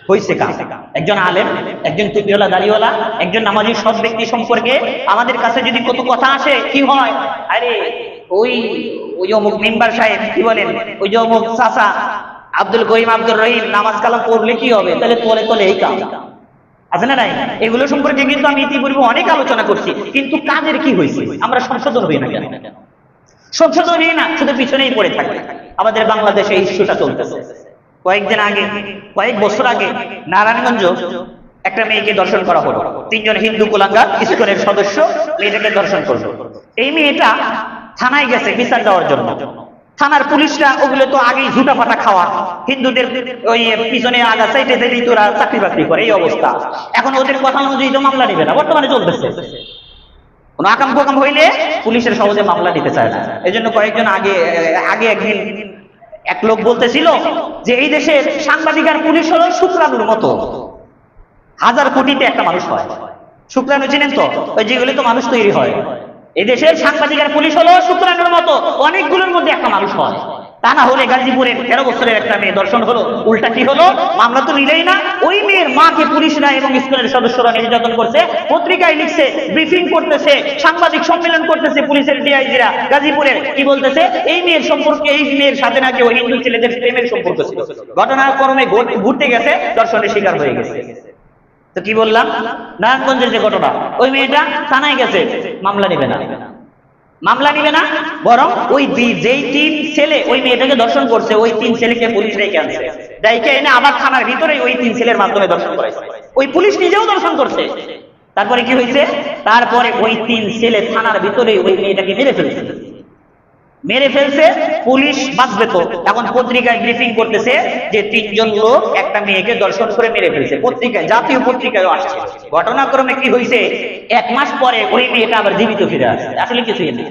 হইছে কাজ। একজন আলেম, একজন টুপিওয়ালা দাড়িওয়ালা, একজন নামাজি সৎ ব্যক্তি সম্পর্কে আমাদের কাছে যদি কত কথা আসে, কি হয়, আরে ওই অমুক মেম্বার সাহেব, কি বলেন, ওই যে অমুক চাচা আব্দুল করিম, আব্দুল রহিম নামাজ কালাম পড়লে কি হবে, তাহলে তলে তলে এই কাজ আছে না নাই? এগুলো সম্পর্কে কিন্তু আমি ইতিপূর্বে অনেক আলোচনা করছি, কিন্তু কাজের কি হয়েছে? আমরা সংশোধন হই না কেন? সংশোধন হই না, শুধু পিছনেই পড়ে থাকে। আমাদের বাংলাদেশে ইস্যুটা চলতেছে। কয়েকদিন আগে, কয়েক বছর আগে নারায়ণগঞ্জ একটা মেয়েকে ধর্ষণ করা হলো। 3 জন হিন্দু কুলাঙ্গার ইসকনের সদস্য মেয়েটাকে ধর্ষণ করলো। এই মেয়েটা থানায় গেছে বিচার দেওয়ার জন্য। থানার পুলিশরা ওগুলো তো আগেই ঝুটা ফাটা খাওয়া, হিন্দুদের ওই পিছনে আগা সাইটে দিলেই তোরা চাকরি বাকরি করে, এই অবস্থা। এখন ওদের কথা অনুযায়ী তো মামলা নেবে না, বর্তমানে চলতেছে। কোন আকাম কুকাম হইলে পুলিশের সহজে মামলা নিতে চায় না। এই জন্য কয়েকজন আগে একদিন এক লোক বলতেছিল যে এই দেশের সাংবাদিক আর পুলিশ হলো শুক্রাণুর মতো, 1000 কোটিতে একটা মানুষ হয়। শুক্রাণু চিনেন তো, ওই যেগুলো তো মানুষ তৈরি হয়, এদেশের সাংবাদিক আর পুলিশ হলো শুক্রাণুর মতো, অনেকগুলোর মধ্যে একটা মানুষ হয়। তা না হলে গাজীপুরের 13 বছরের একটা মেয়ে দর্শন হলো, উল্টা কি হলো, মামলা তো নিলেই না, ওই মেয়ের মাকে পুলিশরা এবং স্কুলের সদস্যরা নির্যাতন করছে, পত্রিকায় লিখছে, ব্রিফিং করতেছে, সাংবাদিক সম্মেলন করতেছে, পুলিশের ডিআইজিরা গাজীপুরের কি বলতেছে, এই মেয়ের সম্পর্কে, এই মেয়ের সাথে নাকি ওই হিন্দু ছেলেদের প্রেমের সম্পর্ক ছিল। ঘটনাক্রমে ঘুরতে গেছে, দর্শনের শিকার হয়ে গেছে। তো কি বললাম, নারায়ণগঞ্জের যে ঘটনা, ওই মেয়েটা থানায় গেছে, মামলা নিবে না, মামলা নিবে না, বরং ওই যেই 3 ছেলে ওই মেয়েটাকে দর্শন করছে, ওই 3 ছেলেকে পুলিশ ডেকে আনছে, ডেকে এনে আবার থানার ভিতরে ওই 3 ছেলের মাধ্যমে দর্শন করাইছে, ওই পুলিশ নিজেও দর্শন করছে। তারপরে কি হয়েছে, তারপরে ওই 3 ছেলে থানার ভিতরে ওই মেয়েটাকে মেরে ফেলছে, পুলিশ বাঁচবে তো। এখন পত্রিকায় ব্রিফিং করতেছে যে 3 জন লোক একটা মেয়েকে দর্শন করে মেরে ফেলছে, পত্রিকায়, জাতীয় পত্রিকায় আসছে। ঘটনাক্রমে কি হয়েছে, 1 মাস পরে ওই মেয়েটা আবার জীবিত ফিরে আসছে, আসলে কিছুই নেই।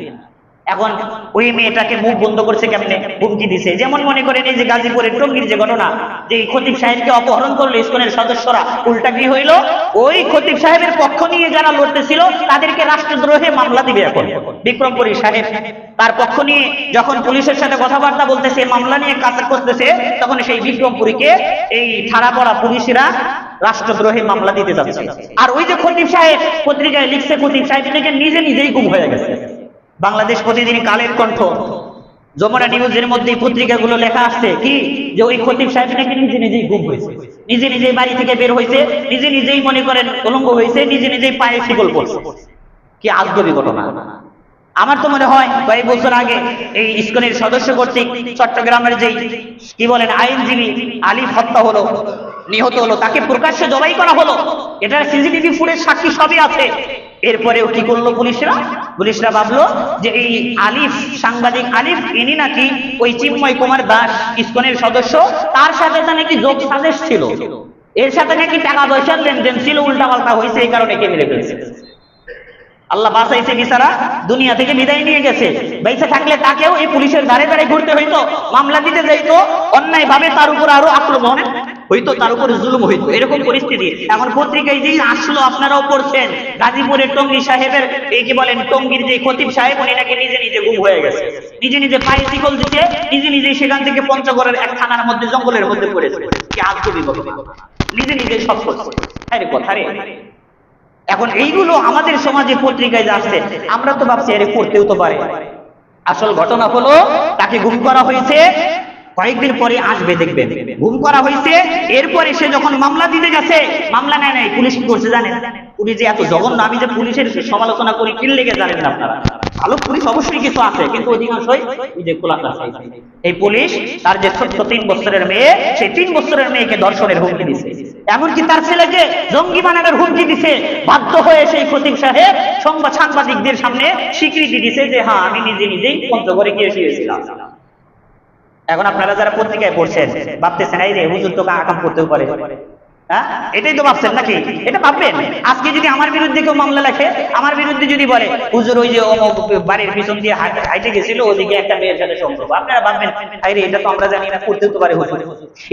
এখন ওই মেয়েটাকে মুখ বন্ধ করছে কেমনে, হুমকি দিছে, যেমন মনে করেন এই যে গাজীপুরের টঙ্গীর যে ঘটনা, যে খতিব সাহেবকে অপহরণ করলো ইসকনের সদস্যরা, উল্টা কি হইল, ওই খতিব সাহেবের পক্ষ নিয়ে যারা লড়তেছিল তাদেরকে রাষ্ট্রদ্রোহে মামলা দিবে। এখন বিক্রমপুরী সাহেব তার পক্ষ নিয়ে যখন পুলিশের সাথে কথাবার্তা বলতেছে, মামলা নিয়ে কাজ করতেছে, তখন সেই বিক্রমপুরীকে এই ছাড়া পড়া পুলিশেরা রাষ্ট্রদ্রোহে মামলা দিতে যাচ্ছে। আর ওই যে খতিব সাহেব পত্রিকায় লিখছে, খতিব সাহেব নিজেই গুম হয়ে গেছে। বাংলাদেশ প্রতিদিন, কালের কণ্ঠ, যমুনা নিউজের মধ্যে পত্রিকাগুলো লেখা আসছে কি, যে ওই খতিব সাহেব নাকি নিজেই গুম হয়েছে, নিজেই বাড়ি থেকে বের হয়েছে, নিজেই মনে করেন উলঙ্গ হয়েছে, নিজেই পায়ে শিকল পড়ছে। কি আজগবি ঘটনা। আমার তো মনে হয় কয়েক বছর আগে এই ইসকনের সদস্য কর্তৃক চট্টগ্রামের যেই কি বলেন আইনজীবী আলিফ হত্যা হলো, নিহত হলো, তাকে প্রকাশ্যে জবাই করা হলো, এটার সিসিটিভি ফুটেজ সাক্ষী সবই আছে। এরপরেও কি করলো পুলিশরা ভাবলো যে এই আলিফ, সাংবাদিক আলিফ, ইনি নাকি ওই চিন্ময় কুমার দাস ইসকনের সদস্য, তার সাথে নাকি যোগ সাজেশ ছিল, এর সাথে নাকি টাকা পয়সার লেনদেন ছিল, উল্টাপাল্টা হয়েছে, এই কারণে কে মেরে ফেলছে। আল্লাহ বাঁচাইছে, বিচারা দুনিয়া থেকে বিদায় নিয়ে গেছে। বেঁচে থাকলে তাকেও এই পুলিশের ধারে ঘুরতে হইতো, মামলা দিতে যাইতো, অন্যায় ভাবে তার উপর আরো আক্রমণ হইতো, তার উপর জুলুম হইতো, এরকম পরিস্থিতি। এখন পত্রিকায় যেই আসলো, আপনারাও পড়ছেন, গাজীপুরের টঙ্গী সাহেবের এই কি বলেন টঙ্গীর যে খতিব সাহেব, উনি নাকি নিজে গুম হয়ে গেছে, নিজে পায়ে শিকল দিচ্ছে, নিজে সেখান থেকে পঞ্চগড়ের এক থানার মধ্যে জঙ্গলের মধ্যে পড়েছে। কি আজগবি ঘটনা, নিজে সব করছে। আরে কথা রে। এখন এইগুলো আমাদের সমাজে পত্রিকায় যাচ্ছে, আমরা তো ভাবছি আরে করতেও তো পারে। আসল ঘটনা হলো তাকে গুম করা হয়েছে, কয়েকদিন পরে আসবে দেখবেন, গুম করা হয়েছে। এরপরে সে যখন মামলা দিতে গেছে, মামলা নেয় নাই, পুলিশ কি করছে জানেন, পুলিশ যে এত জঘন্য, আমি যে পুলিশের সমালোচনা করি কি লেগে জানেন না আপনারা, ভালো পুলিশ অবশ্যই কিছু আছে, কিন্তু অধিকাংশই যে খোলাসা। এই পুলিশ তার যে ছোট্ট 3 বছরের মেয়ে, সেই 3 বছরের মেয়েকে ধর্ষণের হুমকি দিছে, এমনকি তার ছেলেকে জঙ্গি বানানোর হুমকি দিছে। বাধ্য হয়ে সেই খতিব সাহেব সাংবাদিকদের সামনে স্বীকৃতি দিছে যে হ্যাঁ, আমি নিজেই পঞ্চগড়ে গিয়ে শুয়েছিলাম। এখন আপনারা যারা পত্রিকায় পড়ছেন ভাবতেছেন এই রে হুজুর তো আকাম করতেও পারে, হ্যাঁ, এটাই তো ভাবছেন নাকি? এটা ভাববেন। আজকে যদি আমার বিরুদ্ধে কেউ মামলা লেখে, আমার বিরুদ্ধে যদি বলে হুজুর ওই যে বাড়ির পিছন দিয়ে হাইটে গেছিল, ওদিকে একটা মেয়ের সাথে সম্পর্ক, আপনারা ভাববেন আরে এটা তো আমরা জানি না, করতেও তো পারে হুজুর,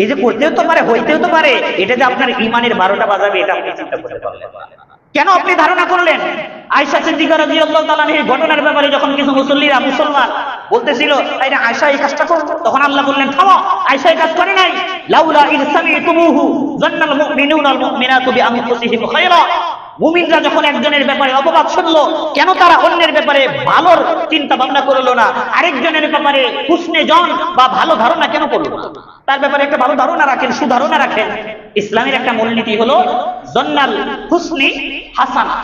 এই যে করতেও তো পারে, হইতেও তো পারে, এটা যে আপনার ইমানের 12টা বাজাবে, এটা আপনি চিন্তা করতে পারলেন? কেন আপনি ধারণা করলেন? আয়েশা সিদ্দিকা রাদিয়াল্লাহু তাআলা আনহার ঘটনার ব্যাপারে যখন কিছু মুসলমান বলতেছিল আরে আয়েশা এই কাজটা করো, তখন আল্লাহ বললেন থামো, আয়েশা এই কাজ করে নাই। লাউলা ইন সামিতুমুহু যান্নাল মুমিনুনা আল মুমিনাতু বিআনফুসিহিম খায়রা। মুমিনরা যখন একজনের ব্যাপারে অপবাদ শুনলো, কেন তারা অন্যের ব্যাপারে ভালোর চিন্তা ভাবনা করলো না? আরেকজনের ব্যাপারে হুসনে জন বা ভালো ধারণা কেন করলো না? তার ব্যাপারে একটা ভালো ধারণা রাখেন, সুধারণা রাখেন। ইসলামের একটা মূলনীতি হলো জন্নাল হুসনি হাসানা।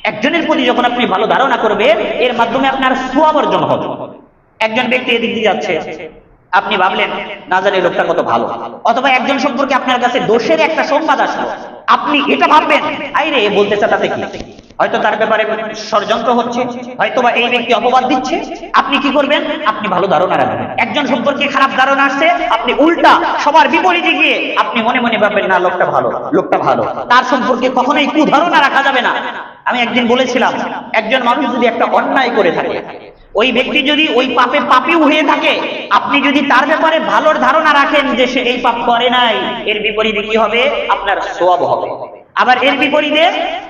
একজনের প্রতি যখন আপনি ভালো ধারণা করবেন, এর মাধ্যমে আপনার সওয়াব অর্জন হবে। একজন ব্যক্তি এদিক দিয়ে যাচ্ছে, আপনি ভাবলেন না জানি লোকটা কত ভালো, অথবা একজন সম্পর্কে আপনার কাছে দোষের একটা সংবাদ আসলো, আপনি এটা ভাববেন আইরে বলতেছে তাতে কি, হয়তো তার ব্যাপারে ষড়যন্ত্র হচ্ছে, হয়তোবা এই ব্যক্তি অপবাদ দিচ্ছে। আপনি কি করবেন? আপনি ভালো ধারণা রাখবেন। একজন সম্পর্কে খারাপ ধারণা আসছে, আপনি উল্টা সবার বিপরীতে গিয়ে আপনি মনে ভাববেন না লোকটা ভালো। তার সম্পর্কে কখনোই কুধারণা রাখা যাবে না। আমি একদিন বলেছিলাম, একজন মানুষ যদি একটা অন্যায় করে থাকে, ওই ব্যক্তি যদি ওই পাপীও হয়ে থাকে, আপনি যদি তার ব্যাপারে ভালোর ধারণা রাখেন যে সে এই পাপ করে নাই, এর বিপরীতে কি হবে? আপনার সওয়াব হবে। আবার এর বিপরীতে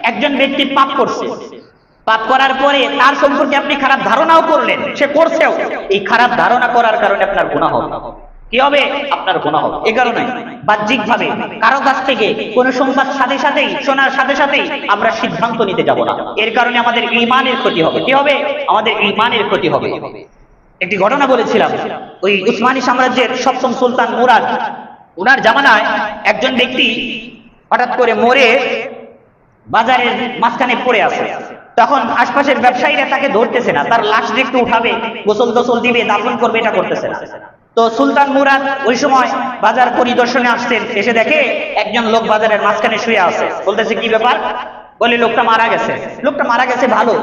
একজন ব্যক্তি পাপ করছে, পাপ করার পরে তার সম্পর্কে আপনি খারাপ ধারণাও করলেন, সে করছেও, এই খারাপ ধারণা করার কারণে আপনার গুনাহ হবে। কি হবে? আপনার গুনাহ হবে। এই কারণে বাহ্যিক ভাবে কারো কাছ থেকে কোনো সংবাদ সাথে সাথেই শোনার সাথে সাথেই আমরা সিদ্ধান্ত নিতে যাব না। এর কারণে আমাদের ঈমানের ক্ষতি হবে। কি হবে? আমাদের ঈমানের ক্ষতি হবে। একটি ঘটনা বলেছিলাম, ওই উসমানী সাম্রাজ্যের সপ্তম সুলতান মুরাদ, ওনার জামানায় একজন ব্যক্তি হঠাৎ করে মরে বাজারের মাঝখানে পড়ে আছে। তখন আশপাশের ব্যবসায়ীরা তাকে ধরতেছে না, তার লাশ একটু উঠাবে, গোসল টোসল দিবে, দাফন করবে, এটা করতেছে না। তো সুলতান মুরাদ ওই সময় বাজার পরিদর্শনে আসছেন, এসে দেখে একজন লোক বাজারের মাঝখানে শুয়ে আছে। বলতেছে কি ব্যাপার? বলে লোকটা মারা গেছে। লোকটা মারা গেছে ভালো,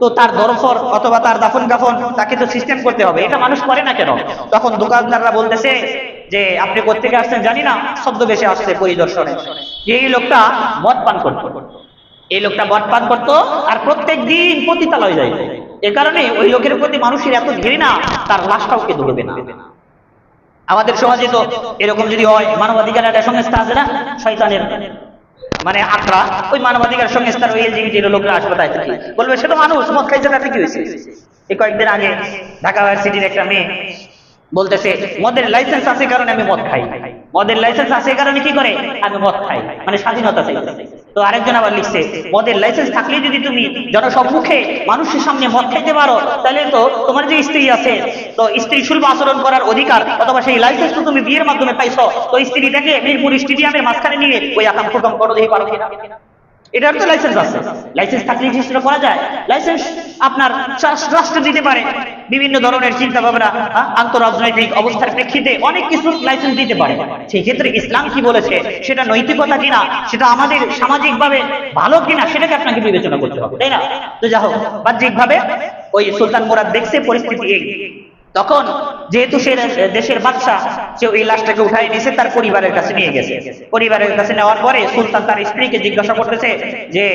তো তার দরফর অথবা তার দাফন কাফন তাকে তো সিস্টেম করতে হবে, এটা মানুষ করে না কেন? তখন দোকানদাররা বলতেছে যে আপনি কোত্থেকে আসছেন জানি না, ছদ্মবেশে আসছে পরিদর্শনে। এই লোকটা মদ পান করতো, এই লোকটা মদ পান করতো আর প্রত্যেক দিন পতিতালয়ে যাইত। এ কারণে ওই লোকের প্রতি মানুষের এত ঘৃণা, তার লাশটাও কে ধরবে না। আমাদের সমাজে তো এরকম যদি হয়, মানবাধিকার একটা সংস্থা আছে না, শয়তানের মানে আখড়া, ওই মানবাধিকার সংস্থার ওই এলজিবিটির লোকরা হাসপাতালে থেকে বলবে সে তো মানুষ, মদ খাইছে, তাতে কি হয়েছে? এই কয়েকদিন আগে ঢাকা ভার্সিটির একটা মেয়ে বলতেছে মদের লাইসেন্স আছে কারণে আমি মদ খাই, মদের লাইসেন্স আছে কারণে কি করে আমি মদ খাই, মানে স্বাধীনতা চাইতেছে। তো আরেকজন আবার লিখছে মদের লাইসেন্স থাকলে যদি তুমি জনসম্মুখে মানুষের সামনে মদ খাইতে পারো, তাহলে তো তোমার যে স্ত্রী আছে, তো স্ত্রী সুলভ আচরণ করার অধিকার, অথবা সেই লাইসেন্স তো তুমি বিয়ের মাধ্যমে পাইছো, তো স্ত্রীটাকে মিরপুর স্টেডিয়ামের মাঝখানে নিয়ে ওই আকাম প্রকাম করো, দেখি পারো কিনা। এটার তো লাইসেন্স আছে, লাইসেন্স থাকলে সেটা করা যায়। লাইসেন্স আপনার রাষ্ট্র দিতে পারে, বিভিন্ন ধরনের চিন্তা ভাবনা, আন্তঃরাজনৈতিক অবস্থার প্রেক্ষিতে অনেক কিছু লাইসেন্স দিতে পারে। সেই ক্ষেত্রে ইসলাম কি বলেছে, সেটা নৈতিকতা কিনা, সেটা আমাদের সামাজিক ভাবে ভালো কিনা, সেটাকে আপনাকে বিবেচনা করতে হবে, তাই না? তো যা হোক, বাহ্যিক ভাবে ওই সুলতান মুরাদ দেখছে পরিস্থিতি এই, তখন যেহেতু সে দেশের বাদশা, সে ওই লাশটাকে উঠাই নিয়েছে, তার পরিবারের কাছে নিয়ে গেছে। পরিবারের কাছে নেওয়ার পরে সুলতান তার স্ত্রীকে জিজ্ঞাসা করতেছে যে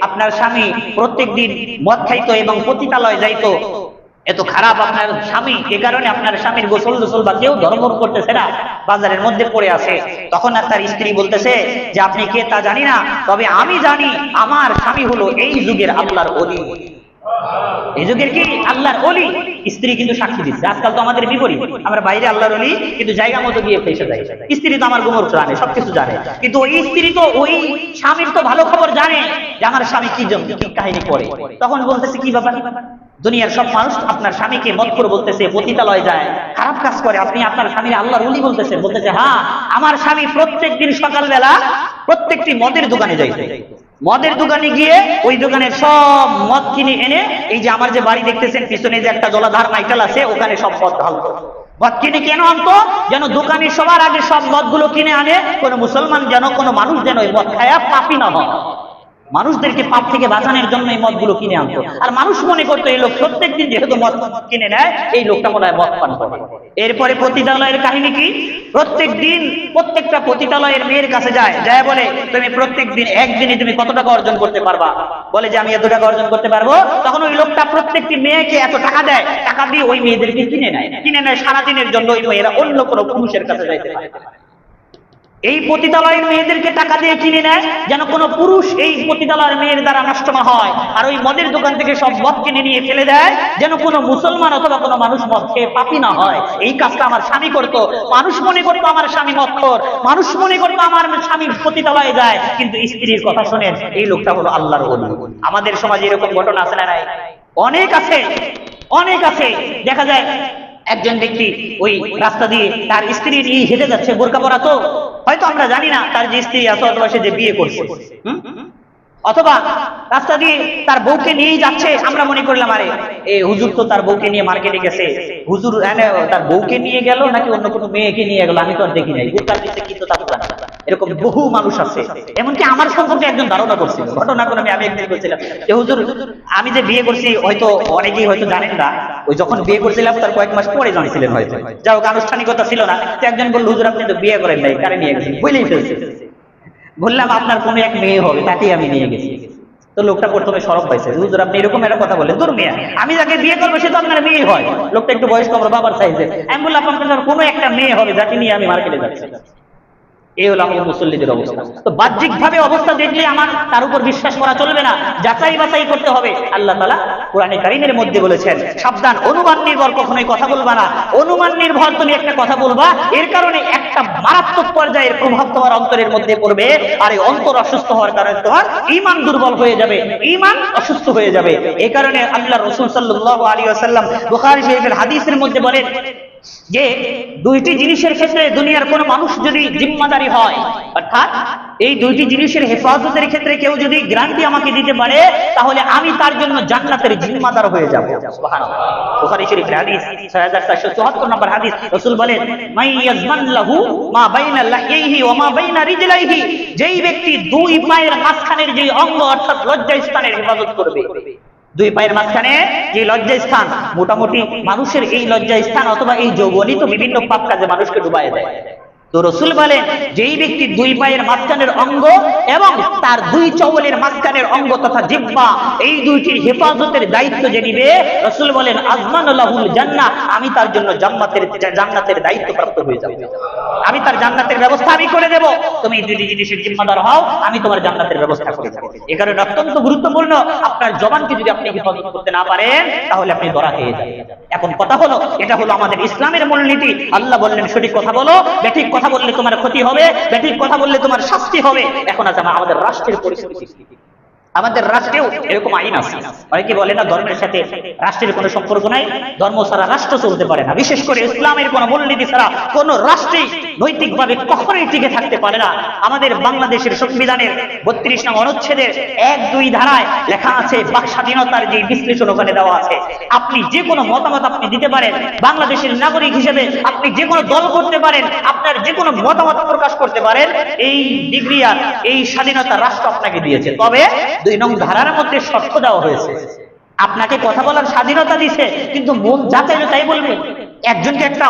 আপনার স্বামী প্রত্যেক দিন মদ খাইতো এবং পতিতালয় যাইতো, এত খারাপ আপনার স্বামী, এ কারণে আপনার স্বামীর গোসল গোসল বা কেউ ধর্ম করতেছে না, বাজারের মধ্যে পড়ে আছে। তখন আর তার স্ত্রী বলতেছে যে আপনি কে তা জানি না, তবে আমি জানি আমার স্বামী হলো এই যুগের আল্লাহর ওলি। এই যুগের কি আল্লাহর ওলি? স্ত্রী কিন্তু সাক্ষী দিচ্ছে। আজকাল তো আমাদের বিপরীত, আমরা বাইরে আল্লাহর ওলি, কিন্তু জায়গা মতো গিয়ে ফেসে যায়। স্ত্রী তো আমার গুমর জানে, সবকিছু জানে, কিন্তু ওই স্ত্রী তো ওই স্বামীর তো ভালো খবর জানে যে আমার স্বামী কি কাহিনী করে। তখন বলতেছে কি ব্যাপার, দুনিয়ার সব মানুষ আপনার স্বামীকে মদখোর বলতেছে, পতিতালয় যায়, খারাপ কাজ করে, আপনি আপনার স্বামীর আল্লাহর ওলি বলতেছেন। বলতেছে হ্যাঁ, আমার স্বামী প্রত্যেক দিন সকালবেলা প্রত্যেকটি মদের দোকানে যাইতে, মদের দোকানে গিয়ে ওই দোকানের সব মদ কিনে এনে, এই যে আমার যে বাড়ি দেখতেছেন পিছনে যে একটা জলাধার নাইকেল আছে, ওখানে সব মদ ঢালতো। মদ কিনে কেন আনতো? যেন দোকানে সবার আগে সব মদগুলো কিনে আনে, কোনো মুসলমান যেন, কোনো মানুষ যেন এই মদ খায়া পাপী না হয়। মানুষদেরকে পাপ থেকে বাঁচানোর জন্য এই মদগুলো কিনে আনতো। আর মানুষ মনে করতো এই লোক প্রত্যেকদিন যেহেতু মদ কিনে নেয়, এই লোকটা মনে হয় মদ পান করে। এরপরে পতিতালয়ের কাহিনী কি, প্রত্যেক দিন প্রত্যেকটা পতিতালয়ের মেয়ের কাছে যায়, যায় বলে তুমি প্রত্যেক দিন একদিনে তুমি কত টাকা অর্জন করতে পারবা? বলে যে আমি এত টাকা অর্জন করতে পারবো। তখন ওই লোকটা প্রত্যেকটি মেয়েকে এত টাকা দেয়, টাকা দিয়ে ওই মেয়েদেরকে কিনে নেয় সারাদিনের জন্য। ওই মেয়েরা অন্য কোনো পুরুষের কাছে যাইতে পারে। এই পতিতালয়ের মেয়েদেরকে টাকা দিয়ে কিনে নেয় যেন কোনো পুরুষ এই পতিতালয়ের মেয়ের দ্বারা নষ্ট না হয়। আর ওই মদের দোকান থেকে সব মদ কিনে নিয়ে ফেলে দেয় যেন কোনো মুসলমান অথবা কোনো মানুষ মদ খেয়ে পাপী না হয়। এই কাজটা আমার স্বামী করতো। মানুষ মনে করতো আমার স্বামী মদখোর, মানুষ মনে করতো আমার স্বামী পতিতালয়ে যায়, কিন্তু স্ত্রীর কথা শোনেন এই লোকটা হলো আল্লাহর ওলি। আমাদের সমাজে এরকম ঘটনা আছে না নাই? অনেক আছে, অনেক আছে। দেখা যায় একজন ব্যক্তি ওই রাস্তা দিয়ে তার স্ত্রী নিয়ে হেঁটে যাচ্ছে, বোরকা পরা তো, হয়তো আমরা জানি না তার যে স্ত্রী আছে অথবা সে যে বিয়ে করছে, অথবা রাস্তা দিয়ে তার বউকে নিয়েই যাচ্ছে, আমরা মনে করলাম আরে এই হুজুর তো তার বউকে নিয়ে মার্কেটে গেছে, হুজুর তার বউকে নিয়ে গেল নাকি অন্য কোনো মেয়েকে নিয়ে গেল, আমি তো আর দেখি নাই, বোরকার নিচে কিন্তু তা তো জানি না। এরকম বহু মানুষ আছে। এমনকি আমার সম্পর্কে একজন ধারণা করছিল, ঘটনা করে আমি একদিন বলছিলাম যে হুজুর আমি যে বিয়ে করছি, হয়তো অনেকেই হয়তো জানেন না, ওই যখন বিয়ে করছিলাম তার কয়েক মাস পরে জানিয়েছিলেন হয়তো, যাই হোক আনুষ্ঠানিকতা ছিল না। তো একজন বলল হুজুর আপনি তো বিয়ে করেন নাই, কারে নিয়ে গেছেন? বলেই ফেলছে। বললাম আপনার কোনো এক মেয়ে হবে, তাকেই আমি নিয়ে গেছি। তো লোকটা প্রথমে সরব পাইছে, হুজুর আপনি এরকম একটা কথা বলেন, তোর মেয়ে, আমি যাকে বিয়ে করবো সে তো আপনার মেয়ে হয়। লোকটা একটু বয়স্ক, আমার বাবার সাইজে। আমি বললাম আপনার কোনো একটা মেয়ে হবে যাকে নিয়ে আমি মার্কেটে যাচ্ছি। এই হলো আমাদের মুসল্লিদের অবস্থা। তো বাহ্যিক ভাবে অবস্থা দেখলে আমার তার উপর বিশ্বাস করা চলবে না, যাচাই বাছাই করতে হবে। আল্লাহ তাআলা কোরআনে কারীমের মধ্যে বলেছেন, সাবধান, অনুমান নির্ভর কখনোই কথা বলবা না। অনুমান নির্ভর তুমি একটা কথা বলবা, এর কারণে একটা মারাত্মক পর্যায়ের প্রভাব তোমার অন্তরের মধ্যে পড়বে, আর এই অন্তর অসুস্থ হওয়ার কারণে তোমার ঈমান দুর্বল হয়ে যাবে, ঈমান অসুস্থ হয়ে যাবে। এই কারণে আল্লাহ রাসূল সাল্লাল্লাহু আলাইহি ওয়াসাল্লাম বুখারী শরীফের হাদিসের মধ্যে বলেন যে দুইটি জিনিসের ক্ষেত্রে দুনিয়ার কোন মানুষ যদি জিম্মাদারি হয়, অর্থাৎ এই দুইটি জিনিসের হেফাজতের ক্ষেত্রে কেউ যদি গ্যারান্টি আমাকে দিতে পারে, তাহলে আমি তার জন্য জান্নাতের জিম্মাদার হয়ে যাব। সুবহানাল্লাহ। বুখারী শরীফের হাদিস 6474 নম্বর হাদিস। রাসূল বলেন, মাই ইয়াজমান লাহু মা বাইনা লাহিহি ওয়া মা বাইনা রিজলাইহি, যেই ব্যক্তি দুই পায়ের মাঝখানের যে অঙ্গ অর্থাৎ লজ্জাস্থানের হেফাজত করবে, দুই পায়ের মাঝখানে যে লজ্জা স্থান, মোটামুটি মানুষের এই লজ্জা স্থান অথবা এই যৌবনই তো বিভিন্ন পাপ কাজে মানুষকে ডুবাই দেয়। তো রাসূল বলেন, যেই ব্যক্তি দুই পায়ের মাঝখানের অঙ্গ এবং তার দুই চওলের মাঝখানের অঙ্গ তথা জিহ্বা, এই দুইটির হেফাজতের দায়িত্ব যে নিবে, রাসূল বলেন আযমানু লাহুল জান্নাহ, আমি তার জন্য জান্নাতের দায়িত্ব প্রাপ্ত হয়ে যাব, আমি তার জান্নাতের ব্যবস্থা আমি করে দেব। তুমি এই দুইটি জিনিসের জিম্মাদার হও, আমি তোমার জান্নাতের ব্যবস্থা করে দেব। এই কারণে অত্যন্ত গুরুত্বপূর্ণ, আপনার জবানকে যদি আপনি হেফাজত করতে না পারেন, তাহলে আপনি ধরা খেয়ে যাবেন। এখন কথা হলো, এটা হলো আমাদের ইসলামের মূলনীতি। আল্লাহ বললেন সঠিক কথা বলো, বেঠিক কথা বললে তোমার ক্ষতি হবে, বেঠিক কথা বললে তোমার শাস্তি হবে। এখন আছে আমাদের রাষ্ট্রের পরিস্থিতি, আমাদের রাষ্ট্রেও এরকম আইন আছে। অনেকে বলে না ধর্মের সাথে রাষ্ট্রের কোনো সম্পর্ক নাই, ধর্ম ছাড়া রাষ্ট্র চলতে পারে না। বিশেষ করে ইসলামের কোনো মূলনীতি ছাড়া কোন রাষ্ট্রই নৈতিকভাবে কখনোই টিকে থাকতে পারে না। আমাদের বাংলাদেশের সংবিধানের 32 নং অনুচ্ছেদের 1-2 ধারায় লেখা আছে, বাক স্বাধীনতার যে বিশ্লেষণ ওখানে দেওয়া আছে, আপনি যে কোনো মতামত আপনি দিতে পারেন, বাংলাদেশের নাগরিক হিসেবে আপনি যে কোনো দল করতে পারেন, আপনার যে কোনো মতামত প্রকাশ করতে পারেন, এই ডিগ্রি আর এই স্বাধীনতা রাষ্ট্র আপনাকে দিয়েছে। তবে 2 নং ধারার মধ্যে শর্ত দেওয়া হয়েছে, আপনাকে কথা বলার স্বাধীনতা দিছে, কিন্তু মন যা চাইবে তাই বলবেন, একজনকে একটা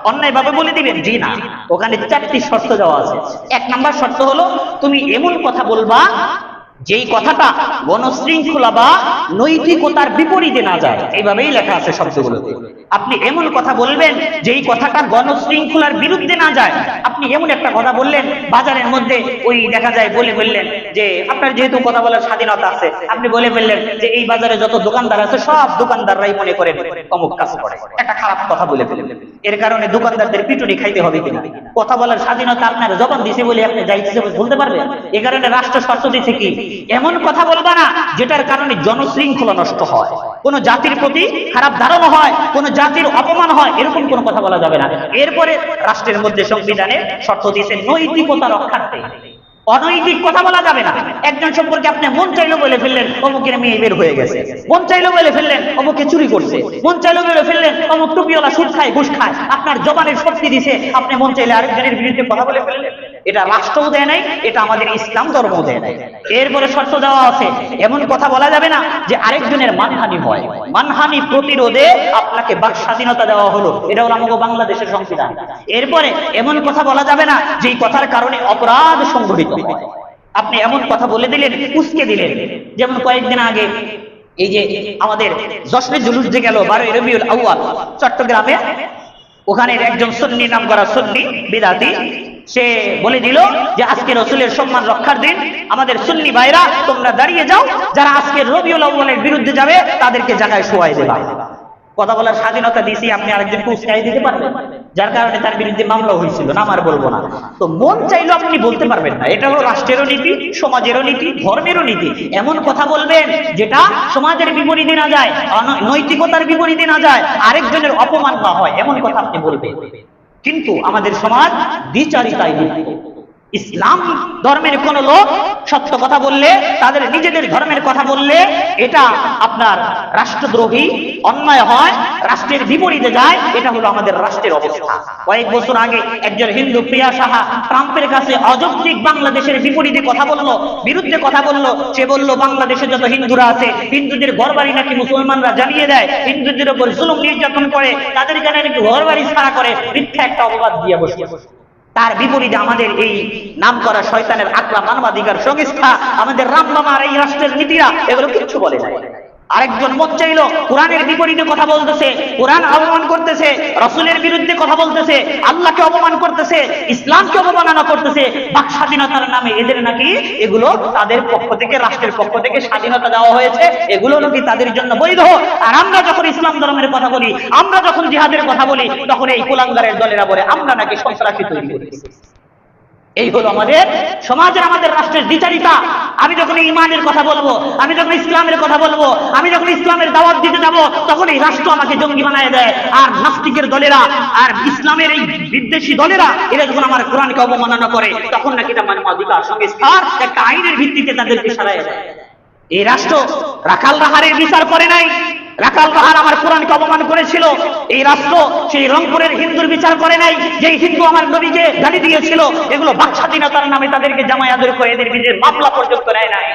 অন্যায় ভাবে বলে দিবেন, জি না। ওখানে 4টি শর্ত দেওয়া আছে। 1 নম্বর শর্ত হলো, তুমি এমন কথা বলবা যেই কথাটা গণশৃঙ্খলা বা নৈতিকতার বিপরীতে না যায়, এইভাবেই লেখা আছে শব্দগুলোতে। আপনি এমন কথা বলবেন যেই কথাটা গণশৃঙ্খলার বিরুদ্ধে না যায়। আপনি এমন একটা কথা বললেন, বাজারের মধ্যে ওই দেখা যায় বলে ফেললেন যে আপনার যেহেতু কথা বলার স্বাধীনতা আছে, আপনি বলে ফেললেন যে এই বাজারে যত দোকানদার আছে সব দোকানদাররাই মনে করেন অমুক কাজ করে, একটা খারাপ কথা বলে ফেললেন। এর কারণে দোকানদারদের পিটুনি খাইতে হবে কিনা? কথা বলার স্বাধীনতা আপনার জবান দিছে বলে আপনি যা ইচ্ছে বলতে পারবেন? এই কারণে রাষ্ট্র শর্ত দিচ্ছে কি, এমন কথা বলবা না যেটার কারণে জনশৃঙ্খলা নষ্ট হয়, কোন জাতির প্রতি খারাপ ধারণা হয়, কোন জাতির অপমান হয়, এরকম কোন কথা বলা যাবে না। এরপরে রাষ্ট্রের মধ্যে সংবিধানে শর্ত দিয়েছে নৈতিকতা রক্ষার্থে অনৈতিক কথা বলা যাবে না। একজন সম্পর্কে আপনি মন চাইলো বলে ফেললেন অমুকের মেয়ে বের হয়ে গেছে, মন চাইলো বলে ফেললেন অমুকে চুরি করছে, মন চাইলো বলে ফেললেন অমুক টুপিওয়ালা সুদ খায় ঘুষ খায়। আপনার জবানের শক্তি দিছে, আপনি মন চাইলে আরেকজনের বিরুদ্ধে কথা বলে ফেললেন। এটা রাষ্ট্রও দেয় নাই, এটা আমাদের ইসলাম ধর্মও দেয় নাই। এরপরে শর্ত দেওয়া আছে, এমন কথা বলা যাবে না যে আরেকজনের মানহানি হয়। মানহানি প্রতিরোধে আপনাকে বাক স্বাধীনতা দেওয়া হলো, এটা হলো আমাদের বাংলাদেশের সংবিধান। এরপরে এমন কথা বলা যাবে না যেই কথার কারণে অপরাধ সংঘটিত হয়। আপনি এমন কথা বলে দিলেন, উস্কে দিলেন। যেমন কয়েকদিন আগে এই যে আমাদের জশ্নে জুলুস যে গেল 12 রবিউল আউয়াল চট্টগ্রামে, ওখানে একজন সুন্নি নাম করা সুন্নি বিদাতি, সে বলে দিল যে আজকে রাসূলের সম্মান রক্ষার দিন, আমাদের সুন্নি ভাইরা তোমরা দাঁড়িয়ে যাও, যারা আজকে রবিউল আউয়ালের বিরুদ্ধে যাবে তাদেরকে জায়গায় শোয়াই দেবা। কথা বলার স্বাধীনতা দিয়েছি, আপনি আরেকজনকে উস্কাই দিতে পারবেন, যার কারণে তার বিরুদ্ধে মামলা হয়েছিল, নাম আর বলবো না। তো মন চাইলেও আপনি বলতে পারবেন না। এটা হলো রাষ্ট্রেরও নীতি, সমাজেরও নীতি, ধর্মেরও নীতি। এমন কথা বলবেন যেটা সমাজের বিপরীতে না যায়, নৈতিকতার বিপরীতে না যায়, আরেকজনের অপমান না হয়, এমন কথা আপনি বলবেন। কিন্তু আমাদের সমাজ দ্বিচারিতায় লিপ্ত। ইসলাম ধর্মের কোন লোক সত্য কথা বললে, তাদের নিজেদের ধর্মের কথা বললে, এটা আপনার রাষ্ট্রদ্রোহী, অন্যায় হয়, রাষ্ট্রের বিপরীতে যায়। এটা হলো আমাদের রাষ্ট্রের অবস্থা। কয়েক বছর আগে একজন হিন্দু প্রিয়া সাহা ট্রাম্পের কাছে অযৌক্তিক বাংলাদেশের বিপরীতে কথা বললো, বিরুদ্ধে কথা বললো। সে বলল বাংলাদেশে যত হিন্দুরা আছে, হিন্দুদের ঘরবাড়ি নাকি মুসলমানরা জ্বালিয়ে দেয়, হিন্দুদের উপর জুলুম নির্যাতন করে, তাদের কাছে নাকি ঘরবাড়ি ছাড়া করে, মিথ্যা একটা অপবাদ দিয়ে বসে। তার বিপরীতে আমাদের এই নাম করা শয়তানের আকরা মানবাধিকার সংস্থা, আমাদের রামবামার এই রাষ্ট্রের নীতিরা, এগুলো কিচ্ছু বলে নাই। আরেকজন মত চাইলো কোরআনের বিপরীতে কথা বলতেছে, কোরআন অপমান করতেছে, রাসূলের বিরুদ্ধে কথা বলতেছে, আল্লাহকে অপমান করতেছে, ইসলামকে অবমাননা করতেছে বাক স্বাধীনতার নামে। এদের নাকি এগুলো তাদের পক্ষ থেকে, রাষ্ট্রের পক্ষ থেকে স্বাধীনতা দেওয়া হয়েছে, এগুলো নাকি তাদের জন্য বৈধ। আর আমরা যখন ইসলাম ধর্মের কথা বলি, আমরা যখন জিহাদের কথা বলি, তখন এই কুলাঙ্গারের দলেরা বলে আমরা নাকি সন্ত্রাসী তৈরি করেছি। এই হলো আমাদের সমাজের, আমাদের রাষ্ট্রের বিচারিতা। আমি যখন ইমানের কথা বলবো, আমি যখন ইসলামের কথা বলবো, আমি যখন ইসলামের দাওয়াত দিতে যাব, তখন এই রাষ্ট্র আমাকে জঙ্গি বানায় দেয়। আর নাস্তিকের দলেরা আর ইসলামের এই বিদ্বেষী দলেরা এরা যখন আমার কোরআনকে অবমাননা করে, তখন নাকি এটা মানবাধিকার সংস্থার একটা আইনের ভিত্তিতে তাদেরকে সরায় দেয়। এই রাষ্ট্র রাখাল রাহারের বিচার করে নাই। রাখাল রাহার আমার কোরআনকে অপমান করেছিল, এই রাষ্ট্র সেই রংপুরের হিন্দুর বিচার করে নাই, যে হিন্দু আমার নবীকে গালি দিয়েছিল। এগুলো বাক স্বাধীনতার নামে তাদেরকে জামাই আদর করে এদের বিরুদ্ধে মামলা পর্যন্ত নেয় নাই।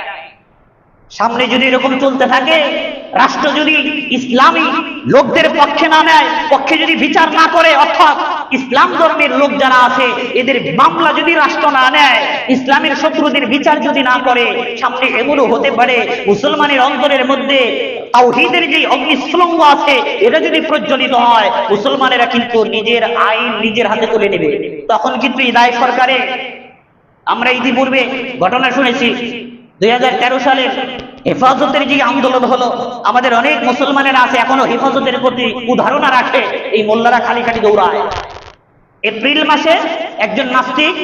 সামনে যদি এরকম চলতে থাকে, রাষ্ট্র যদি ইসলামী লোকদের পক্ষে না নেয়, পক্ষে যদি বিচার না করে, অর্থাৎ ইসলাম ধর্মের লোক যারা আছে এদের মামলা যদি রাষ্ট্র না নেয়, ইসলামের শত্রুদের বিচার যদি না করে, সামনে এমনও হতে পারে মুসলমানের অন্তরের মধ্যে তাওহীদের যে অগ্নিস্ফুলিঙ্গ আছে এটা যদি প্রজ্বলিত হয়, মুসলমানেরা কিন্তু নিজের আইন নিজের হাতে তুলে নেবে। তখন কিন্তু এই দায় সরকারে। আমরা ইতিপূর্বে ঘটনা শুনেছি 2013 সালের হেফাজতের যে আন্দোলন হলো, আমাদের অনেক মুসলমানেরা আছে এখনো হেফাজতের প্রতি উদাহরণ রাখে, এই মোল্লারা খালি খালি দৌড়ায়। এপ্রিল মাসে একজন নাস্তিক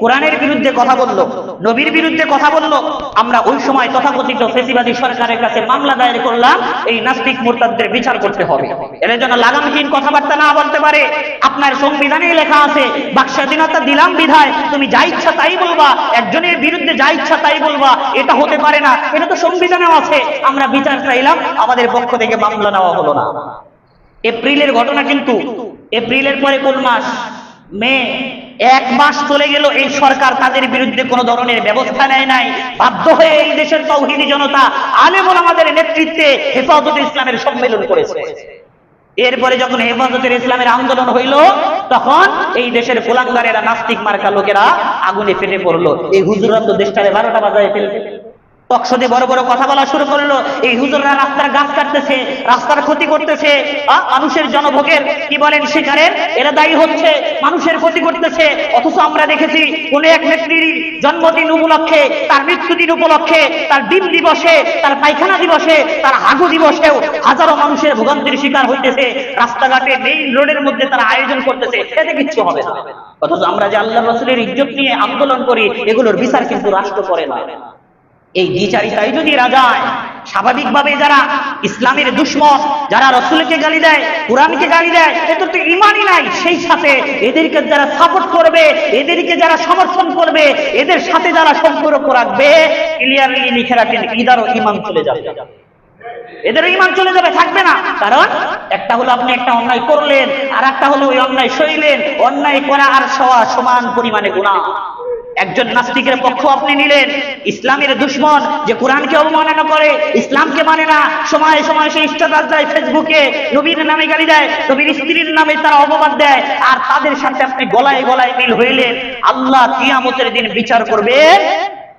কোরআনের বিরুদ্ধে কথা বলল, নবীর বিরুদ্ধে কথা বলল। আমরা ওই সময় তথাকথিত ফেসিবাদী সরকারের কাছে মামলা দায়ের করলাম, এই নাস্তিক মুরতাদদের বিচার করতে হবে। এর জন্য লাগামহীন কথাবার্তা না বলতে পারে। আপনার সংবিধানে লেখা আছে বাক স্বাধীনতা দিলাম বিধায় তুমি যা ইচ্ছা তাই বলবা, একজনের বিরুদ্ধে যা ইচ্ছা তাই বলবা, এটা হতে পারে না। এটা তো সংবিধানেও আছে। আমরা বিচার চাইলাম, আমাদের পক্ষ থেকে মামলা নেওয়া হলো না। এপ্রিলের ঘটনা কিন্তু। এপ্রিলের পরে কোন মাস? মে। 1 মাস চলে গেল, এই সরকার তাদের বিরুদ্ধে কোন ধরনের ব্যবস্থা নেয় নাই। বাধ্য হয়ে এই দেশের তাওহীদি জনতা আলেম ওলামাদের নেতৃত্বে হেফাজতে ইসলামের সম্মেলন করেছে। এরপরে যখন হেফাজতে ইসলামের আন্দোলন হইল, তখন এই দেশের কুলাঙ্গারেরা, নাস্তিক মার্কা লোকেরা আগুনে ফেটে পড়লো। এই হুজুররা তো দেশটারে 12টা বাজায় ফেলবে। টকশোতে বড় বড় কথা বলা শুরু করলো, এই হুজুররা রাস্তার গাছ কাটতেছে, রাস্তার ক্ষতি করতেছে, মানুষের জনভোগের কি বলেন শিকারের এরা দায়ী হচ্ছে, মানুষের ক্ষতি করতেছে। অথচ আমরা দেখেছি কোন এক নেত্রীর জন্মদিন উপলক্ষে, তার মৃত্যুদিন উপলক্ষে, তার ডিম দিবসে, তার পায়খানা দিবসে, তার হাগু দিবসেও হাজারো মানুষের ভোগান্তির শিকার হইতেছে। রাস্তাঘাটে মেইন রোডের মধ্যে তারা আয়োজন করতেছে, এতে কিচ্ছু হবে না। অথচ আমরা যে আল্লাহ রাসূলের ইজ্জত নিয়ে আন্দোলন করি, এগুলোর বিচার কিন্তু রাষ্ট্র করে না। এই বিচারিতাই যদি রাজায়, স্বাভাবিকভাবে যারা ইসলামের দুশমন, যারা রাসূলকে গালি দেয়, কোরআনকে গালি দেয়, এদের তো ঈমানই নাই। সেই সাথে এদেরকে যারা সাপোর্ট করবে, এদেরকে যারা সমর্থন করবে, এদের সাথে যারা সম্পর্ক রাখবে, ক্লিয়ারলি লিখে রাখেন ইদারও ঈমান চলে যাবে, এদের ঈমান চলে যাবে, থাকবে না। কারণ একটা হলো আপনি একটা অন্যায় করলেন, আর একটা হলো ওই অন্যায় সইলেন। অন্যায় করা আর সওয়া সমান পরিমাণে গুনাহ। একজন নাস্তিকের পক্ষ আপনি নিলেন, ইসলামের দুশমন, যে কোরআনকে অবমাননা করে, ইসলামকে মানে না, সময় সময় সে স্ট্যাটাস দেয় ফেসবুকে, নবীর নামে গালি দেয়, নবীর স্ত্রীর নামে তারা অপবাদ দেয়, আর তাদের সাথে আপনি গলায় গলায় মিল হইলেন। আল্লাহ কিয়ামতের দিন বিচার করবে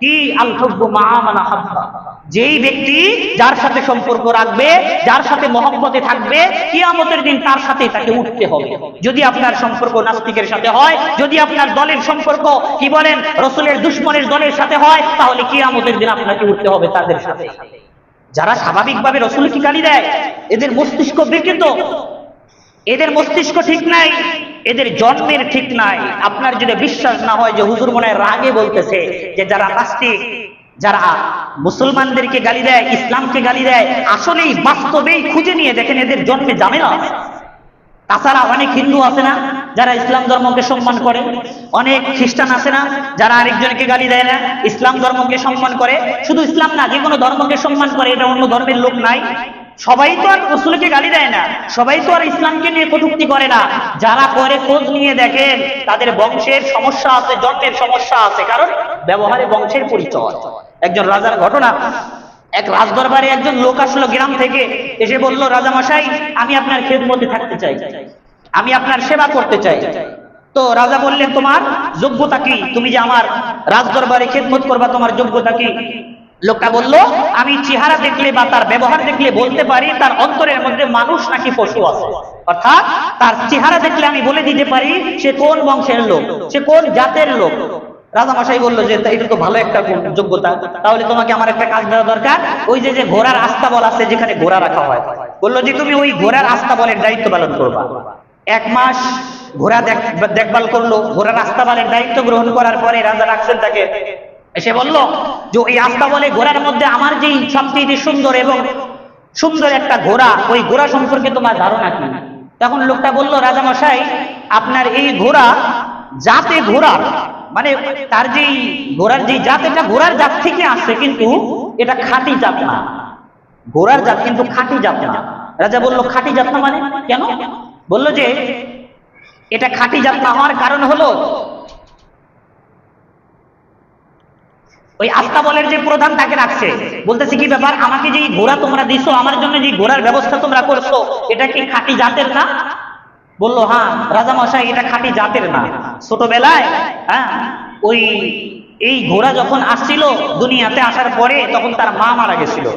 কি আল হুব্বু মা মান আহাব্বা, যেই ব্যক্তি যার সাথে সম্পর্ক রাখবে, যার সাথে মহব্বতে থাকবে, কিয়ামতের দিন তার সাথে তাকে উঠতে হবে। যদি আপনার সম্পর্ক নাস্তিকের সাথে হয়, যদি আপনার দলের সম্পর্ক কি বলেন রাসূলের দুশমনের দলের সাথে হয়, তাহলে কিয়ামতের দিন আপনাকে উঠতে হবে তাদের সাথে। যারা স্বাভাবিকভাবে রাসূলকে গালি দেয়, এদের মস্তিষ্ক বিকৃত, এদের মস্তিষ্ক ঠিক নাই, এদের জন্মের ঠিক নাই। আপনার যদি বিশ্বাস না হয় যে হুজুর মনে হয় রাগে বলতেছে, যে যারা নাস্তিক, যারা মুসলমানদেরকে গালি দেয়, ইসলামকে গালি দেয়, আসলেই বাস্তবেই খুঁজে নিয়ে দেখেন এদের জন্মে ঝামেলা আছে। তাছাড়া অনেক হিন্দু আছে না যারা ইসলাম ধর্মকে সম্মান করে, অনেক খ্রিস্টান আছে না যারা আরেকজনকে গালি দেয় না, ইসলাম ধর্মকে সম্মান করে। শুধু ইসলাম না, যে কোনো ধর্মকে সম্মান করে, এটা অন্য ধর্মের লোক নাই। সবাই তো আর রাসূলকে গালি দেয় না, সবাই তো আর ইসলামকে নিয়ে কটূক্তি করে না। যারা করে খোঁজ নিয়ে দেখেন তাদের বংশের সমস্যা আছে, জন্মের সমস্যা আছে, কারণ ব্যবহারে বংশের পরিচয়। একজন রাজার ঘটনা, এক রাজদরবারে একজন লোক আসলো গ্রাম থেকে, এসে বলল, রাজা মশাই আমি আপনার খেদমতে থাকতে চাই, আমি আপনার সেবা করতে চাই। তো রাজা বললেন, তোমার যোগ্যতা কি? তুমি যে আমার রাজদরবারে খেদমত করবা, তোমার যোগ্যতা কি? লোকটা বলল, আমি চেহারা দেখলে বা তার ব্যবহার দেখলে বলতে পারি তার অন্তরের মধ্যে মানুষ নাকি পশু আছে। অর্থাৎ তার চেহারা দেখলে আমি বলে দিতে পারি সে কোন বংশের লোক, সে কোন জাতের লোক। রাজামশাই বললো যে এটা তো ভালো একটা যোগ্যতা, তাহলে তোমাকে আমার একটা কাজ দেওয়া দরকার। ওই যে যে ঘোড়ার আস্তাবল আছে যেখানে ঘোড়া রাখা হয়, বললো যে তুমি ওই ঘোড়ার আস্তাবলের দায়িত্ব পালন করবা। 1 মাস ঘোড়া দেখভাল করলো। ঘোড়ার আস্তাবলের দায়িত্ব গ্রহণ করার পরে রাজা রাখছেন তাকে, এসে বলল যে ওই আস্তাবলে ঘোড়ার মধ্যে আমার যেই সবচেয়ে সুন্দর এবং সুন্দর একটা ঘোড়া, ওই ঘোড়া সম্পর্কে তোমার ধারণা কি? তখন লোকটা বলল, রাজামশাই আপনার এই ঘোড়া জাতে ঘোড়ার, মানে তার যেই ঘোড়ার যেই জাত, এটা ঘোড়ার জাত থেকে আসছে, কিন্তু এটা খাঁটি জাত না। ঘোড়ার জাত কিন্তু খাঁটি জাত না। রাজা বলল, খাঁটি জাত না মানে কেন? বলল যে এটা খাঁটি জাত না হওয়ার কারণ হলো ওই আস্তাবলের যে প্রধান তাকে রাখছে, বলতেছে কি ব্যাপার, আমাকে যে ঘোড়া তোমরা দিছো, আমার জন্য যে ঘোড়ার ব্যবস্থা তোমরা করছো, এটা কি খাঁটি জাতের না? বললো, হ্যাঁ রাজামশাই এটা খাঁটি জাতের না। ছোটবেলায় ওই এই ঘোড়া যখন আসছিল দুনিয়াতে আসার পরে, তখন তার মা মারা গেছিল।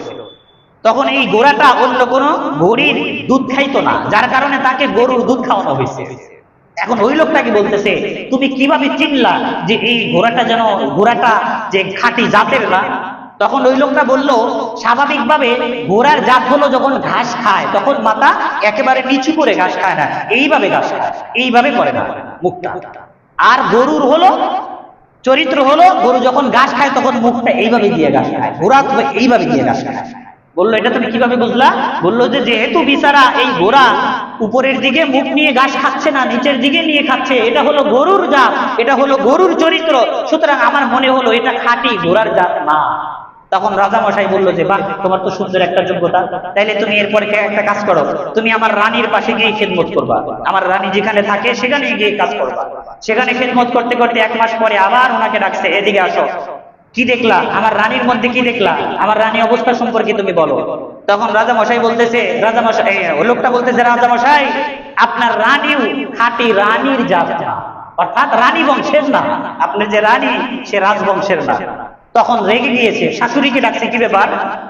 তখন এই ঘোড়াটা অন্য কোনো গরুর দুধ খাইতো না, যার কারণে তাকে গরুর দুধ খাওয়ানো হয়েছে। এখন ওই লোকটাকে বলতেছে, তুমি কিভাবে চিনলা যে এই ঘোড়াটা যে খাঁটি জাতের না? তখন ওই লোকটা বলল, স্বাভাবিকভাবে ঘোড়ার জাত হলো যখন ঘাস খায় তখন মাথা একেবারে নিচু করে ঘাস খায় না, এইভাবে ঘাস খায়, এইভাবে করে না মুখটা। আর গরুর হলো চরিত্র হলো, গরু যখন ঘাস খায় তখন মুখটা এইভাবে দিয়ে ঘাস খায়, ঘোড়া এইভাবে দিয়ে ঘাস খায়। বললো, এটা তুমি কিভাবে বুঝলা? বললো যে যেহেতু বিচারা এই ঘোড়া উপরের দিকে মুখ নিয়ে ঘাস খাচ্ছে না, নিচের দিকে নিয়ে খাচ্ছে, এটা হলো গরুর জাত, এটা হলো গরুর চরিত্র, সুতরাং আমার মনে হলো এটা খাঁটি ঘোড়ার জাত না। তখন রাজামশাই বললো যে বাহ, তোমার তো সুন্দর একটা যোগ্যতা, তাইলে তুমি এরপরে একটা কাজ করো, তুমি আমার রানীর পাশে গিয়ে খেদমত করবা, আমার রানী যেখানে থাকে সেখানে গিয়ে কাজ করবা। সেখানে খেদমত করতে করতে 1 মাস পরে আবার ওনাকে ডাকছে, এদিকে আসো, কি দেখলা, আমার রানীর মধ্যে কি দেখলা, আমার রানী অবস্থা সম্পর্কে তুমি বলো। তখন রাজামশাই বলতেছে, রাজামশাই লোকটা বলতেছে, রাজামশাই আপনার রানীও খাঁটি রানীর জাত না, অর্থাৎ রানী বংশের না, আপনার যে রানী সে রাজবংশের না। তখন রেগে গিয়েছে, শাশুড়িকে ডাকছে, কি ব্যাপার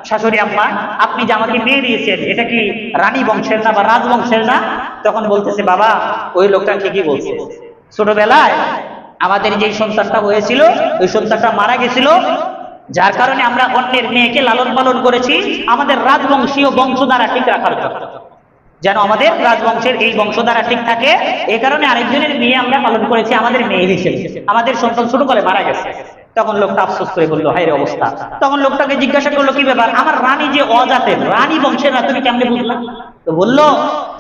শাশুড়ি আম্মা, আপনি যে আমাকে মেয়ে দিয়েছেন এটা কি রানী বংশের না বা রাজবংশের না? তখন বলতেছে, বাবা ওই লোকটা ঠিকই বলছে, ছোটবেলায় আমাদের যে সন্তানটা হয়েছিল ওই সন্তানটা মারা গেছিল, যার কারণে আমরা অন্যের মেয়েকে লালন পালন করেছি আমাদের রাজবংশীয় বংশধারা ঠিক রাখার জন্য, যেন আমাদের রাজবংশের এই বংশধারা ঠিক থাকে, এই কারণে আরেকজনের মেয়ে আমরা পালন করেছি আমাদের মেয়ে হিসেবে, আমাদের সন্তান ছোটকালে মারা গেছে। তখন লোকটা আফসোস করে বললো, হায় রে অবস্থা। তখন লোকটাকে জিজ্ঞাসা করলো, কি ব্যাপার, আমার রানী যে অজাতের, রানী বংশের না, তুমি কেমনে বুঝলা? তো বললো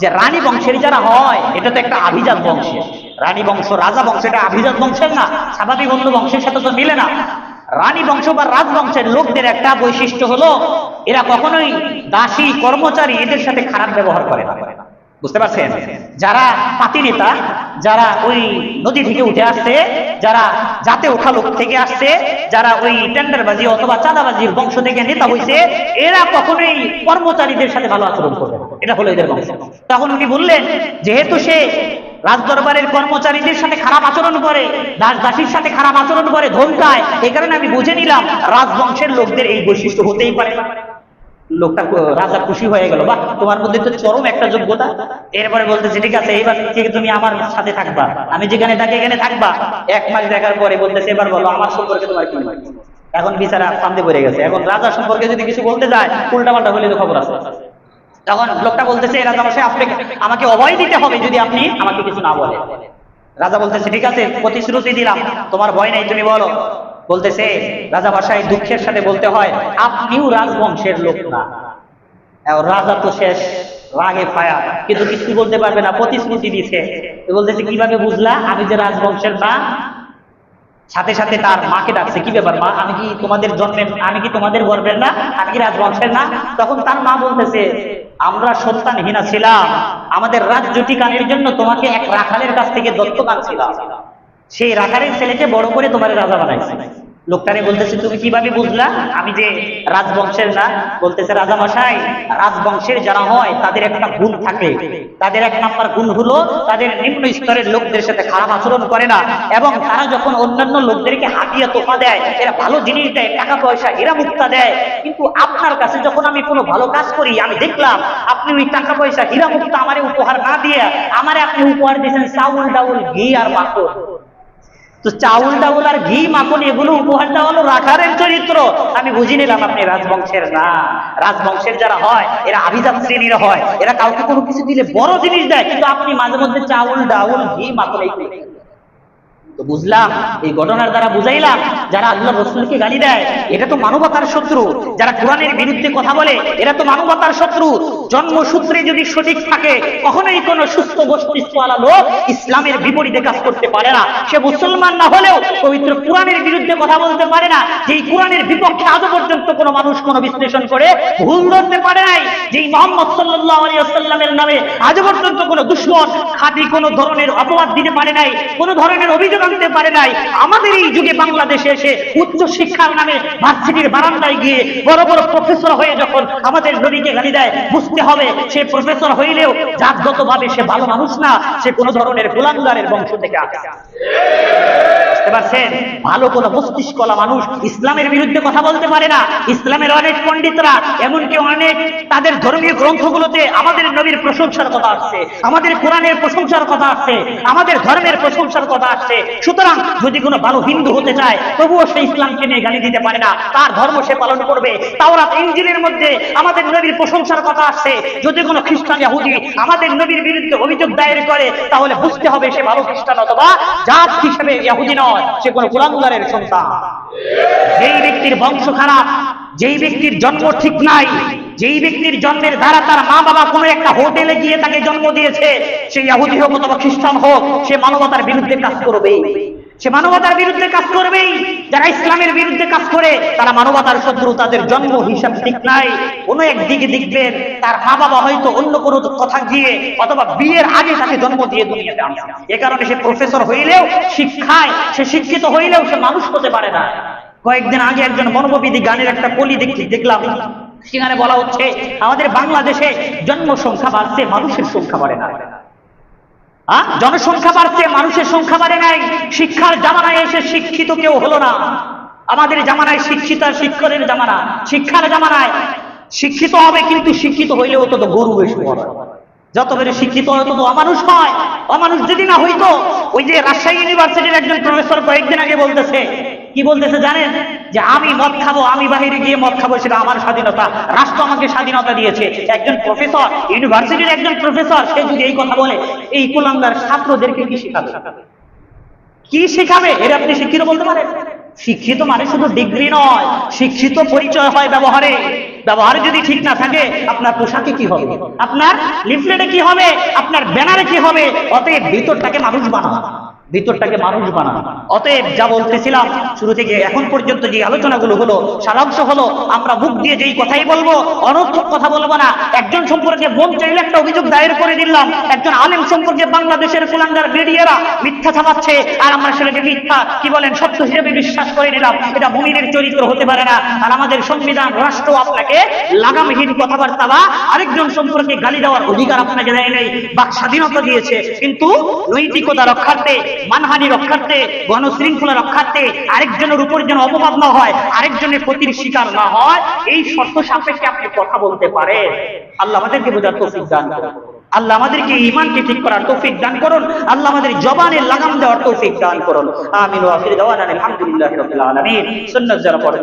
যে রানী বংশের যারা হয় এটা তো একটা আভিজাত বংশের, রানী বংশ রাজা বংশ এটা আভিজাত বংশের না, স্বাভাবিক অন্য বংশের সাথে তো মিলে না। রানী বংশ বা রাজবংশের লোকদের একটা বৈশিষ্ট্য হলো এরা কখনোই দাসী কর্মচারী এদের সাথে খারাপ ব্যবহার করে না। বুঝতে পারছেন? যারা পাতি নেতা, যারা ওই নদী থেকে উঠে আসছে, যারা জাতে ওঠা লোক থেকে আসছে, যারা ওই টেন্ডারবাজি অথবা চাঁদাবাজির বংশ থেকে নেতা হয়েছে, এরা কখনোই কর্মচারীদের সাথে ভালো আচরণ করবে, এটা হলো এদের বংশ। তখন উনি বললেন, যেহেতু সে রাজদরবারের কর্মচারীদের সাথে খারাপ আচরণ করে, দাস দাসীর সাথে খারাপ আচরণ করে, ধমকায়, এই কারণে আমি বুঝে নিলাম রাজবংশের লোকদের এই বৈশিষ্ট্য হতেই পারে। লোকটা রাজা খুশি হয়ে গেল, বাহ তোমার মধ্যে তো চরম একটা যোগ্যতা। এরপরে বলতেছে, ঠিক আছে এবার থেকে তুমি আমার সাথে থাকবা, আমি যেখানে থাকি এখানে থাকবা। 1 মাস দেখার পরে বলতেছে, এবার বলো আমার সম্পর্কে তোমার কি মত? এখন বিচারা ফান্দে পড়ে গেছে, এখন রাজা সম্পর্কে যদি কিছু বলতে যায় উল্টা পাল্টা হলে তো খবর আছে। তখন লোকটা বলতেছে, রাজামশাই আপনি আমাকে অভয় দিতে হবে যদি আপনি আমাকে কিছু না বলেন। রাজা বলতেছে, ঠিক আছে প্রতিশ্রুতি দিলাম, তোমার ভয় নেই, তুমি বলো। বলতেছে, রাজামশাই দুঃখের সাথে বলতে হয় আপনিও রাজবংশের লোক না। রাজা তো শেষ রাগে ফায়া, কিন্তু কিছু বলতে পারবে না, প্রতিশ্রুতি দিছে। বলতেছে, কিভাবে বুঝলা আমি যে রাজবংশের না? সাথে সাথে তার মাকে ডাকছে, কি ব্যাপার মা, আমি কি তোমাদের জন্মের, আমি কি তোমাদের গর্বের না, আমি কি রাজবংশের না? তখন তার মা বলতেছে, আমরা সন্তানহীনা ছিলাম, আমাদের রাজ্য টিকানোর জন্য তোমাকে এক রাখালের কাছ থেকে দত্তক আনছিলাম, সেই রাখালের ছেলেকে বড় করে তোমার রাজা বানাইছে। লোকটারে বলতেছে তুমি কিভাবে বুঝলা আমি যে রাজবংশের না? বলতেছে রাজা মশাই, রাজবংশের যারা হয় তাদের একটা গুণ থাকে, তাদের এক নাম্বার গুণ হলো তাদের নিম্ন স্তরের লোকদের সাথে খারাপ আচরণ করে না, এবং তারা যখন অন্যান্য লোকদেরকে হাতিয়া তোফা দেয়, এরা ভালো জিনিস দেয়, টাকা পয়সা হীরা মুক্তা দেয়। কিন্তু আপনার কাছে যখন আমি কোনো ভালো কাজ করি, আমি দেখলাম আপনি ওই টাকা পয়সা হীরা মুক্তা আমারে উপহার না দিয়ে আমারে আপনি উপহার দিয়েছেন চাউল ডাউল ঘি আর মাখন। তো চাউল ডাউল আর ঘি মাখন এগুলো উপহার দেওয়া হলো রাখারের চরিত্র। আমি বুঝে নিলাম আপনি রাজবংশের না। রাজবংশের যারা হয় এরা আভিজাত শ্রেণীর হয়, এরা কাউকে কোনো কিছু দিলে বড় জিনিস দেয়, কিন্তু আপনি মাঝে মধ্যে চাউল ডাউল ঘি মাখন এই। তো বুঝলাম, এই ঘটনার দ্বারা বুঝাইলাম যারা আল্লাহ রসুলকে গালি দেয় এটা তো মানবতার শত্রু, যারা কোরআনের বিরুদ্ধে কথা বলে এরা তো মানবতার শত্রু। জন্মসূত্রে যদি সঠিক থাকে কখনোই কোনো সুস্থ মস্তিষ্কওয়ালা লোক ইসলামের বিপরীতে কাজ করতে পারে না। সে মুসলমান না হলেও পবিত্র কোরআনের বিরুদ্ধে কথা বলতে পারে না। যেই কোরআনের বিপক্ষে আজও পর্যন্ত কোনো মানুষ কোনো বিশ্লেষণ করে ভুল ধরতে পারে নাই, যেই মুহাম্মদ সাল্লাল্লাহু আলাইহি ওয়াসাল্লামের নামে আজও পর্যন্ত কোনো দুশমন খাঁটি কোনো ধরনের অপবাদ দিতে পারে নাই, কোনো ধরনের অভিযোগ আনতে পারে নাই। আমাদের এই যুগে বাংলাদেশে এসে উচ্চ শিক্ষার নামে ভার্সিটির বারান্দায় গিয়ে বড় বড় প্রফেসর হয়ে যখন আমাদের নবীকে গালি দেয়, বুঝতে হবে সে প্রফেসর হইলেও জাতগতভাবে সে ভালো মানুষ না, সে কোনো ধরনের গোলামদারের বংশ থেকে আসে। বুঝতে পারছেন? ভালো কোনো মস্তিষ্কওয়ালা মানুষ ইসলামের বিরুদ্ধে কথা বলতে পারে না। ইসলামের অনেক পণ্ডিতরা এমনকি অনেক তাদের ধর্মীয় গ্রন্থগুলোতে আমাদের নবীর প্রশংসার কথা আসছে, আমাদের কোরআনের প্রশংসার কথা আসছে, আমাদের ধর্মের প্রশংসার কথা আসছে। সুতরাং যদি কোনো ভালো হিন্দু হতে চায় তবুও সে ইসলামকে নিয়ে গালি দিতে পারে না, তার ধর্ম সে পালন করবে। তাওরাত ইনজিলের মধ্যে আমাদের নবীর প্রশংসার কথা আসছে। যদি কোনো খ্রিস্টান ইহুদি আমাদের নবীর বিরুদ্ধে অভিযোগ দায়ের করে তাহলে বুঝতে হবে সে ভালো খ্রিস্টান অথবা জাত হিসেবে ইহুদি নয়, সে কোনো গোলামদারের সন্তান। যেই ব্যক্তির বংশ খারাপ, যেই ব্যক্তির জন্ম ঠিক নাই, যেই ব্যক্তির জন্মের দ্বারা তার মা বাবা কোনো একটা হোটেলে গিয়ে তাকে জন্ম দিয়েছে, সে ইহুদি হোক অথবা খ্রিস্টান হোক, সে মানবতার বিরুদ্ধে কাজ করবেই, সে মানবতার বিরুদ্ধে কাজ করবেই। যারা ইসলামের বিরুদ্ধে কাজ করে তারা মানবতার শত্রু, তাদের জন্ম হিসাব ঠিক নাই। কোনো একদিকে দেখবেন তার মা বাবা হয়তো অন্য কোনো কথা গিয়ে অথবা বিয়ের আগে তাকে জন্ম দিয়ে দুনিয়াতে আনছে, এ কারণে সে প্রফেসর হইলেও শিক্ষায় সে শিক্ষিত হইলেও সে মানুষ হতে পারে না। কয়েকদিন আগে একজন মনোবিদি গানের একটা কলি দেখলাম, সেখানে বলা হচ্ছে আমাদের বাংলাদেশে জন্মসংখ্যা বাড়ছে, মানুষের সংখ্যা বাড়ে না। জনসংখ্যা বাড়ছে, মানুষের সংখ্যা বাড়ে নাই। শিক্ষার জামানায় এসে শিক্ষিত কেউ হলো না। আমাদের জামানায় শিক্ষিত আর শিক্ষকের জামানা, শিক্ষার জামানায় শিক্ষিত হবে, কিন্তু শিক্ষিত হইলেও তো গরু বেশি হবে। যত বেশি শিক্ষিত হয় তত অমানুষ হয়। অমানুষ যদি না হইতো, ওই যে রাজশাহী ইউনিভার্সিটির একজন প্রফেসর কয়েকদিন আগে বলতেছে, কি বলতেছে জানেন? যে আমি মদ খাবো, আমি বাহিরে গিয়ে মদ খাবো, সেটা আমার স্বাধীনতা, রাষ্ট্র আমাকে স্বাধীনতা দিয়েছে। একজন প্রফেসর, ইউনিভার্সিটির একজন প্রফেসর, সে যদি এই কথা বলে, এই কুলাঙ্গার ছাত্রদেরকে কি শেখাবে? কি শেখাবে? এর আপনি শিক্ষিত বলতে পারেন? শিক্ষিত মানে শুধু ডিগ্রি নয়, শিক্ষিত পরিচয় হয় ব্যবহারে। ব্যবহার যদি ঠিক না থাকে আপনার পোশাকে কি হবে, আপনার লিফলেটে কি হবে, আপনার ব্যানারে কি হবে? অতএব ভিতরটাকে মানুষ বানানো, ভিতরটাকে মানুষ বানানো। অতএব যা বলতেছিলাম শুরু থেকে এখন পর্যন্ত যে আলোচনাগুলো হলো, সারাংশ হলো আমরা মুখ দিয়ে যেই কথাই বলবো, অনর্থক কথা বলবো না। একজন সম্পর্কে মন চাইলে একটা অভিযোগ দায়ের করে দিলাম, একজন আলেম সম্পর্কে বাংলাদেশের কুলাঙ্গার মিডিয়ারা মিথ্যা ছাপাচ্ছে, আর আমরা সেটাকে মিথ্যা কি বলেন সত্য হিসেবে বিশ্বাস করে নিলাম। এটা মুমিনের চরিত্র হতে পারে না। আর আমাদের সংবিধান, রাষ্ট্র আপনাকে লাগামহীন কথাবার্তা বা আরেকজন সম্পর্কে গালি দেওয়ার অধিকার আপনাকে দেয় নাই, বাক স্বাধীনতা দিয়েছে। কিন্তু নৈতিকতা রক্ষার্থে, মানহানি রক্ষার্থে, গণশৃঙ্খলা রক্ষার্থে আরেকজনের উপর যেন অপবাদ না হয়, আরেকজনের ক্ষতির শিকার না হয়, এই শর্ত সাপেক্ষে আপনি কথা বলতে পারেন। আল্লাহ আমাদেরকে বোঝার তৌফিক দান করুন, আল্লাহ আমাদেরকে ঈমানকে ঠিক করার তৌফিক দান করুন, আল্লাহ আমাদের জবানে লাগাম দেওয়ার তৌফিক দান করুন। আমিন ওয়া আখির দাওয়ানা আলহামদুলিল্লাহি রাব্বিল আলামিন। সুন্নাত যারা পড়েন